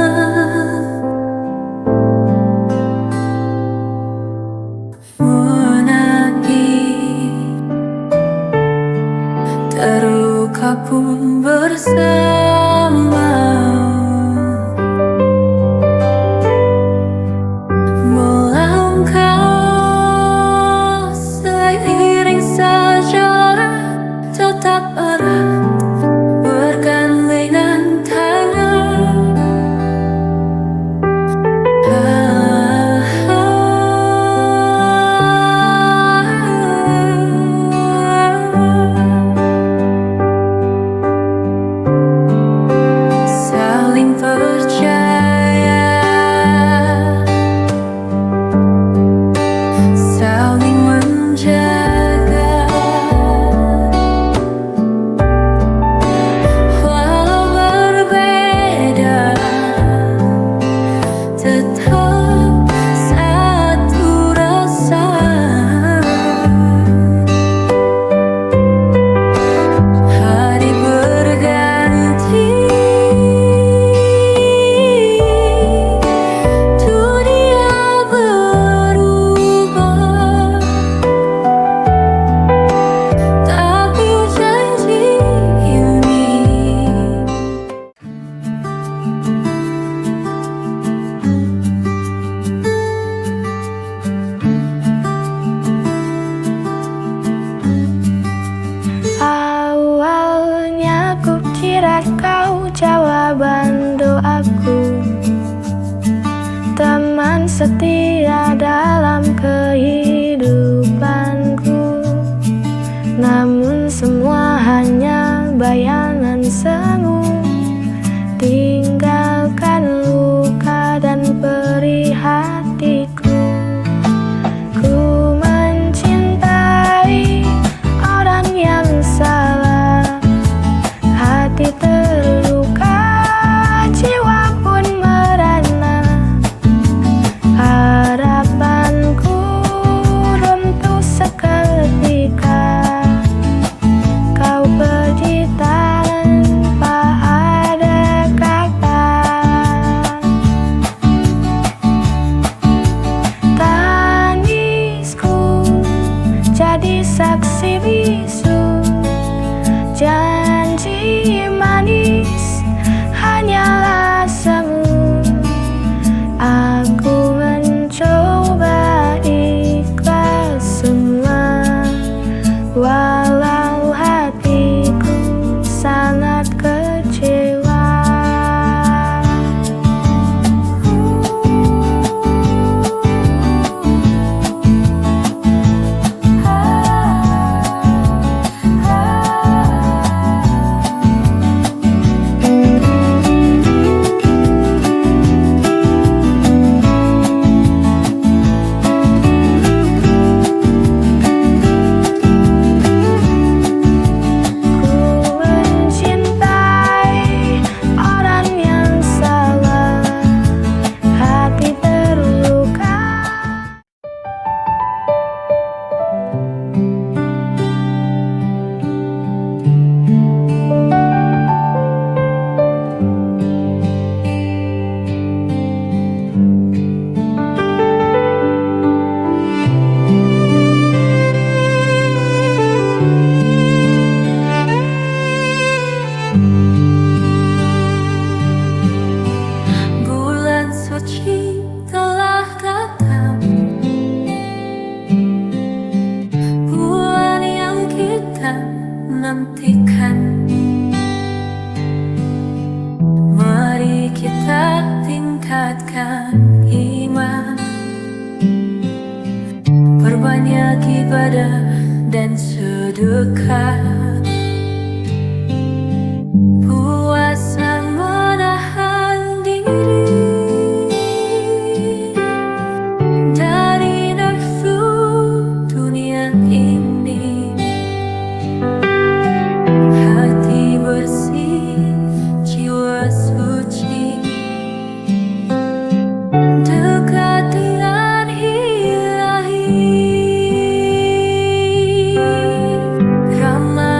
menangis, terluka pun bersama, melangkah seiring sejarah, tetap erat bergandengan tangan. Saling percaya, saling menjaga, walau berbeda, tetap satu rasa. Hari berganti, dunia berubah, tapi janji ini awalnya kukira kau jawaban doaku, teman setia dalam kehidupanku. Namun semua hanya bayangan semu, tinggalkan luka dan perih hatiku. Ku mencintai orang yang salah, hati terluka, jiwa pun merana. Harapanku runtuh seketika, kau pergi tanpa ada kata. Tangisku jadi saksi bisu, janji manis hanyalah semu. Aku mencoba ikhlas semua, walau hatiku sangat kecewa. Perbanyak ibadah dan sedekah, puasa menahan diri dari nafsu dunia ini. Hati bersih, jiwa suci, dekat dengan Ilahi. Ramah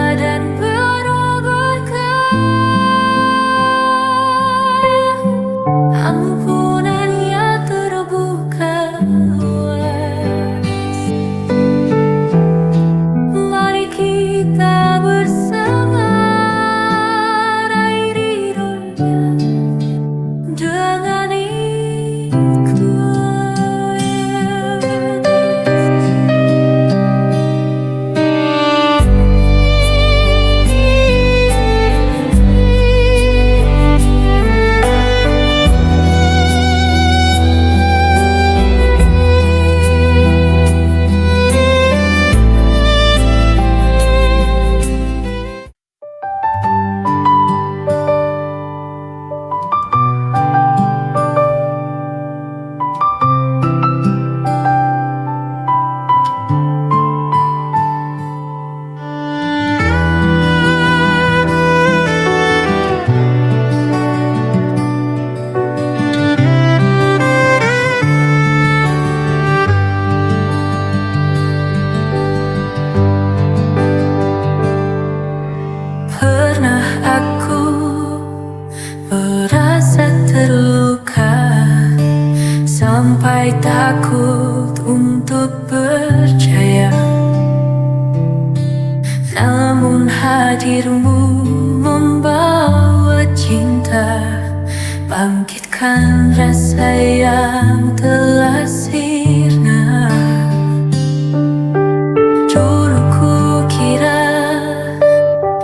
Namun hadirmu membawa cinta, bangkitkan rasa yang telah sirna. Dulu ku kira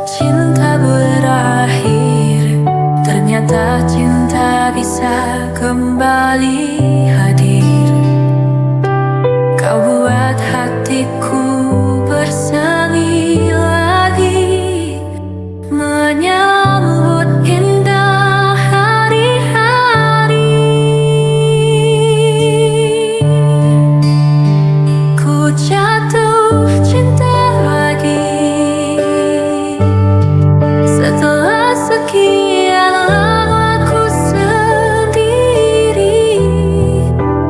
cinta berakhir, ternyata cinta bisa kembali hadir. Kau buat hatiku bersemi lagi, menyambut indah hari-hari. Ku jatuh cinta lagi setelah sekian lama ku sendiri.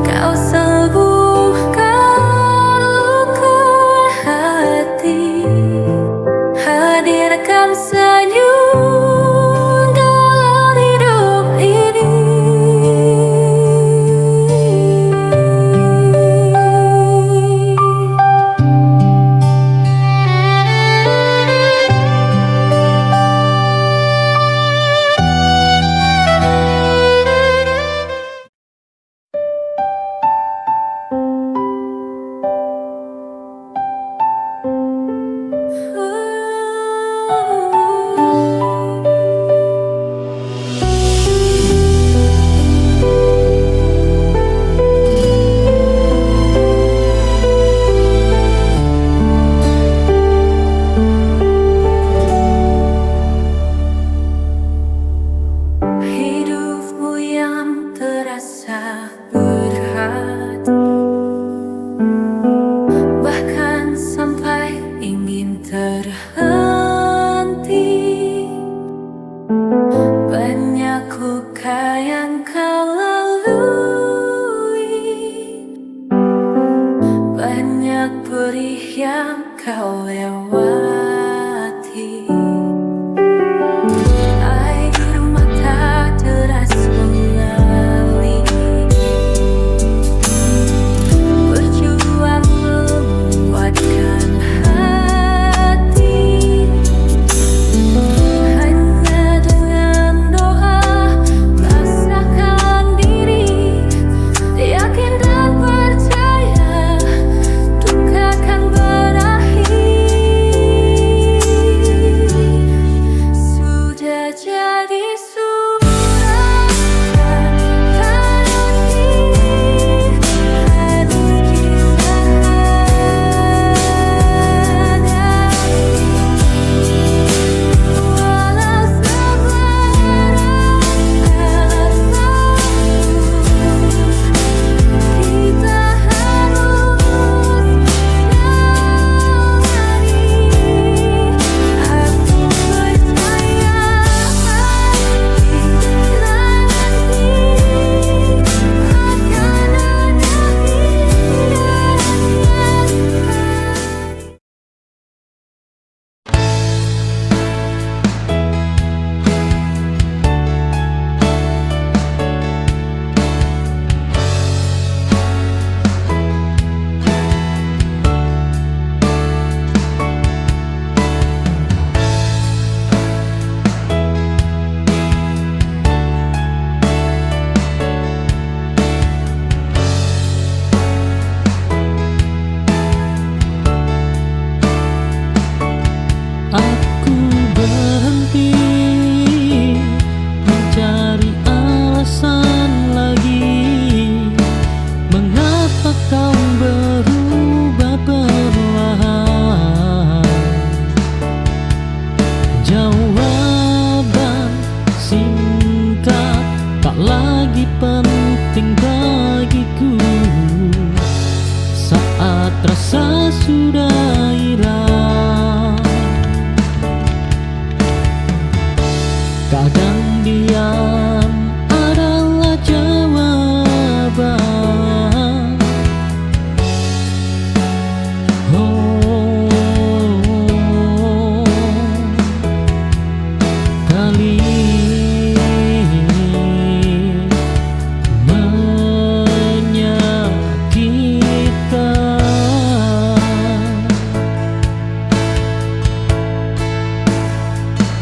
Kau sembuhkan luka hati, hadirkan senyum dalam hidup ini. Hidupmu yang terasa berat, bahkan sampai ingin terhenti. Banyak luka yang kau lalui, banyak perih yang kau lewati. Air mata deras mengalir, berjuang menguatkan hati.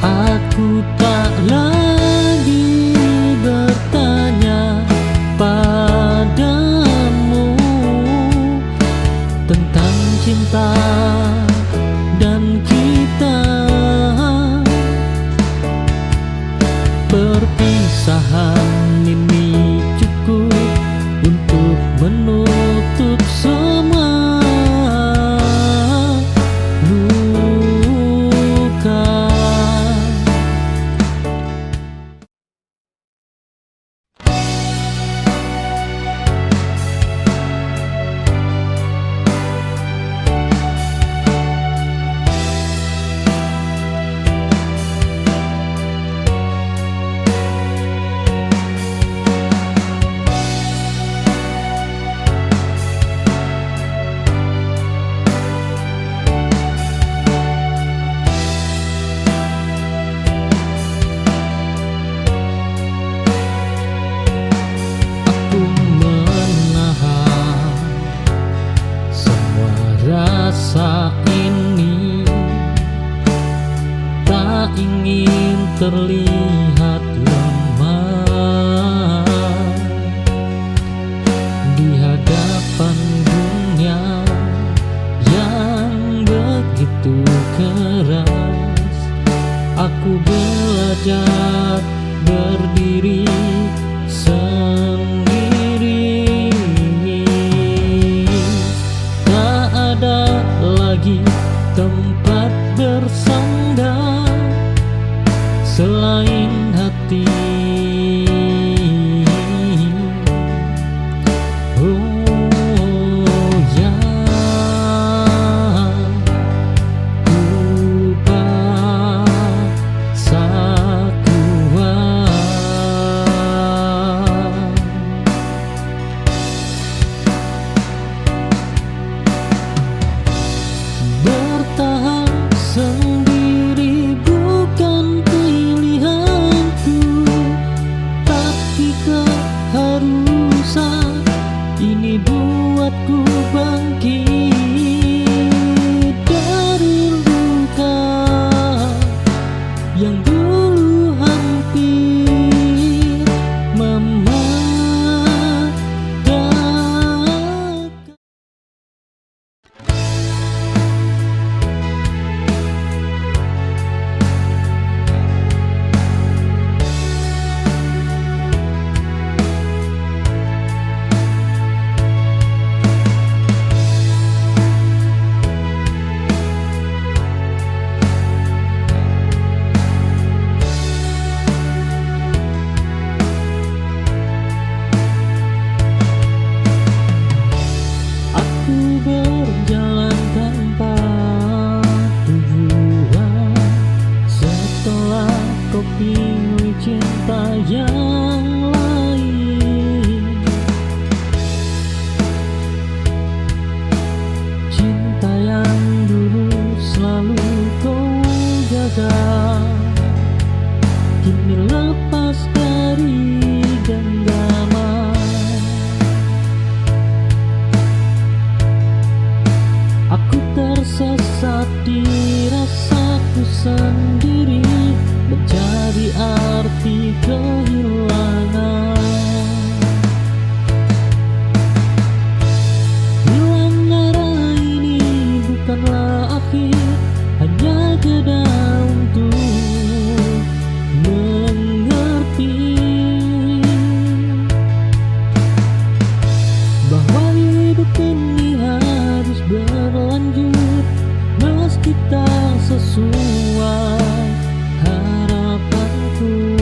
Aku tak lagi bertanya padamu tentang cinta dan kita. Perpisahan ini cukup untuk menutup semua luka. Rasa ini tak ingin terlihat lemah di hadapan dunia yang begitu keras. Aku belajar berdiri sendiri. Ada lagi tempat bersandar selain hati. Oh ya, ku paksa kuat bertahan sendiri bukan pilihanku, tapi keharusan ini buatku bangkit dari luka yang dulu hampir mematikan. Berjalan tanpa tujuan setelah kau pilih cinta yang lain, cinta yang dulu selalu kau jaga kini lepas dari genggaman. Aku tersesat di rasaku sendiri, mencari arti kehilangan. Hilang arah ini bukanlah akhir, hanya jeda untuk mengerti bahwa hidup ini harus berlanjut meski tak sesuai harapanku.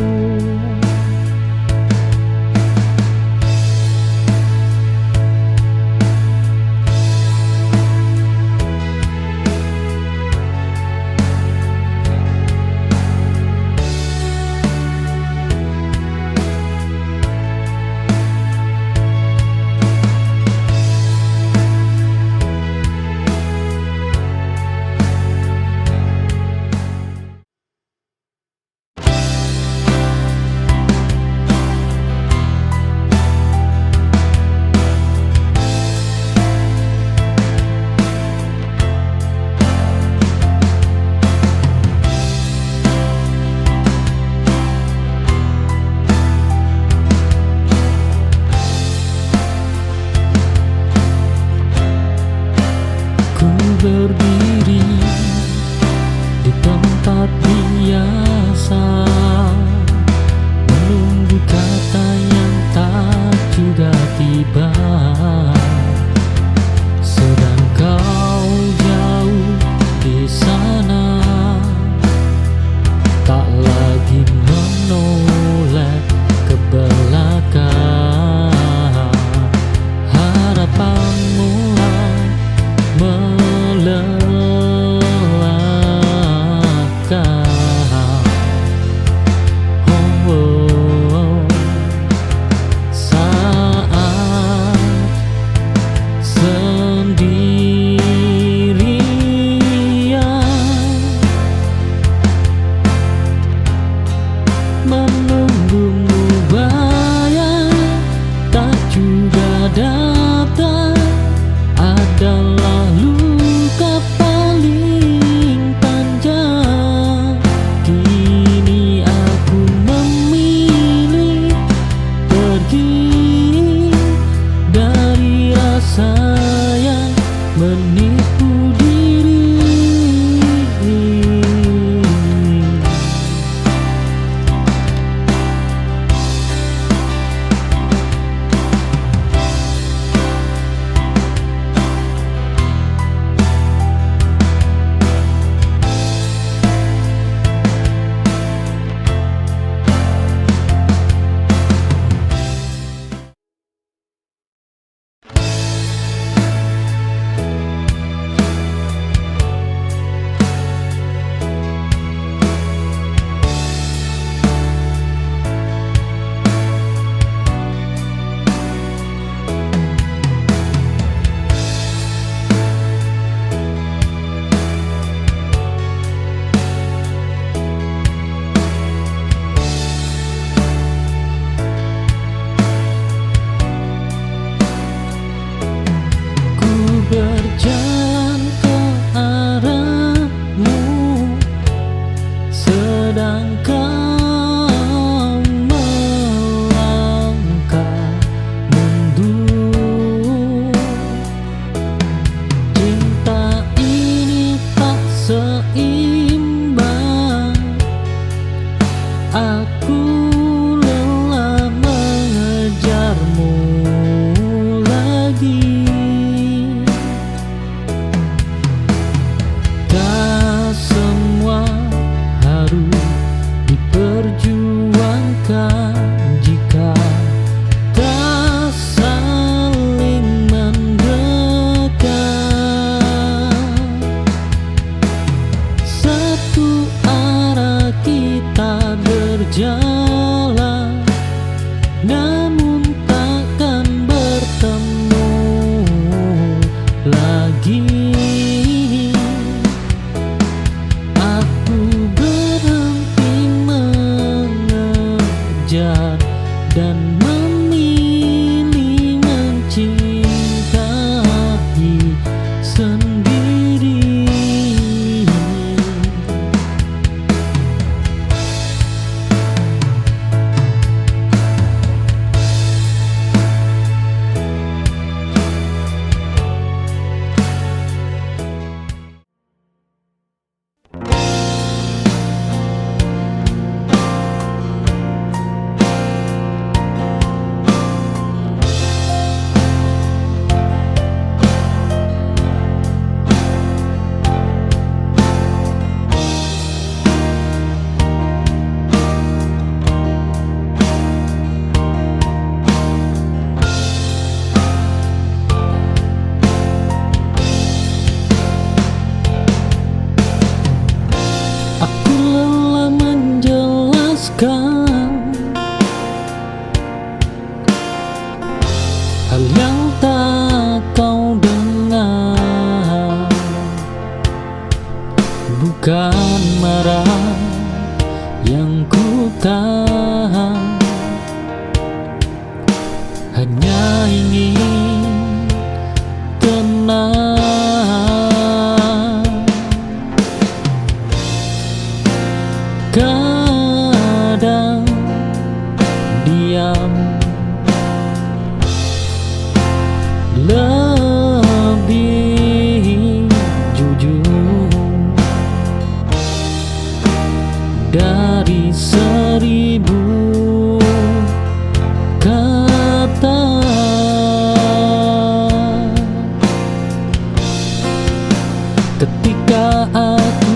sedang kau melangkah mundur. Cinta ini tak seimbang. Aku lelah mengejarmu lagi. Tak semua harus diperjuangkan jika tak saling mendekat. Satu arah kita berjalan, namun takkan bertemu lagi. Aku berhenti mengejar dan memilih mencintai sendiri. Aku lelah menjelaskan hal yang tak kau dengar. Bukan marah yang ku tahan, hanya ingin tenang. Kadang diam lebih jujur dari 1000 kata. Ketika aku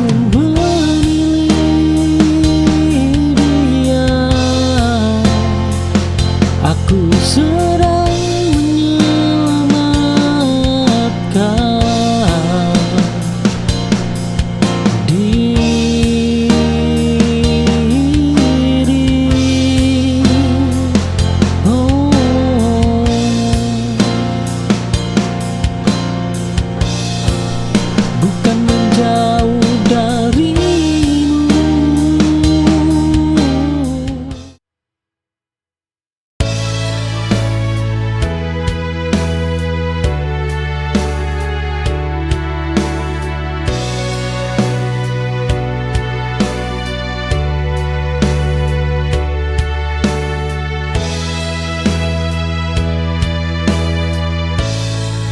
aku sedang menyelamatkan diri. Oh, bukan menjauh darimu.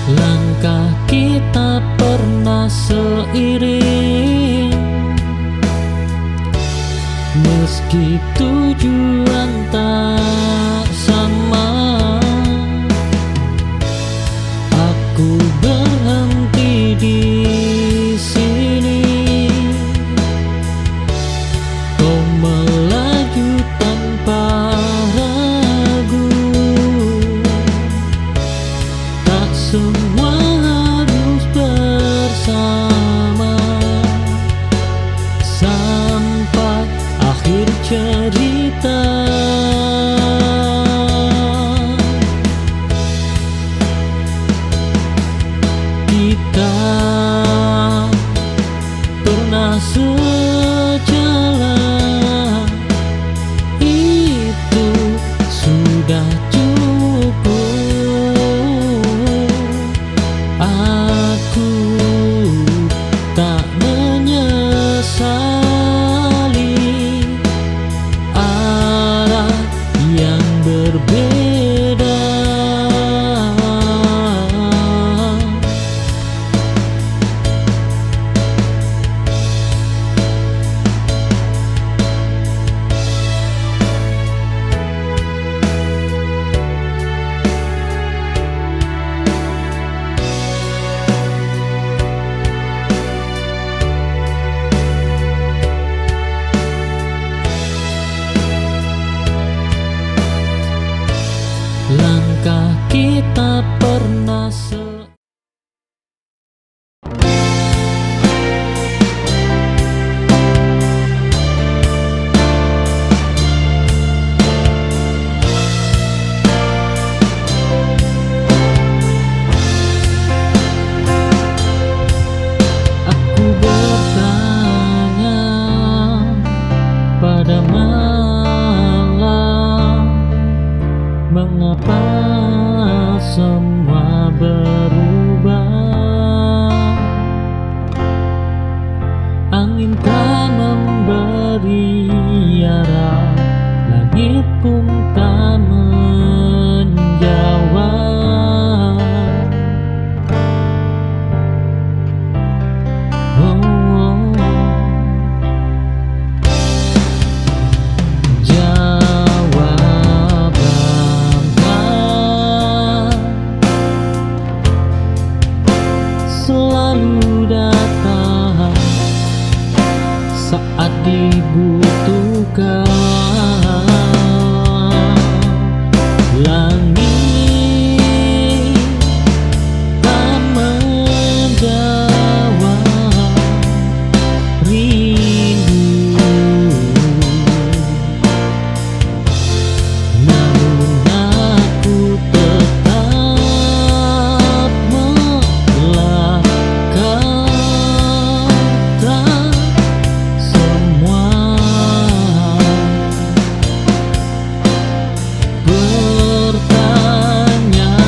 Langkah kita pernah seiring, meski tujuan tak sama. Aku berhenti di sini, kau melaju tanpa ragu. Tak semua harus bersama sampai akhir cerita. Angin tak memberi arah, langit pun tak menjawab. Jawaban selalu datang saat dibutuhkan. Langit tak menjawab rindu, namun aku tetap melangkah semua pertanyaan.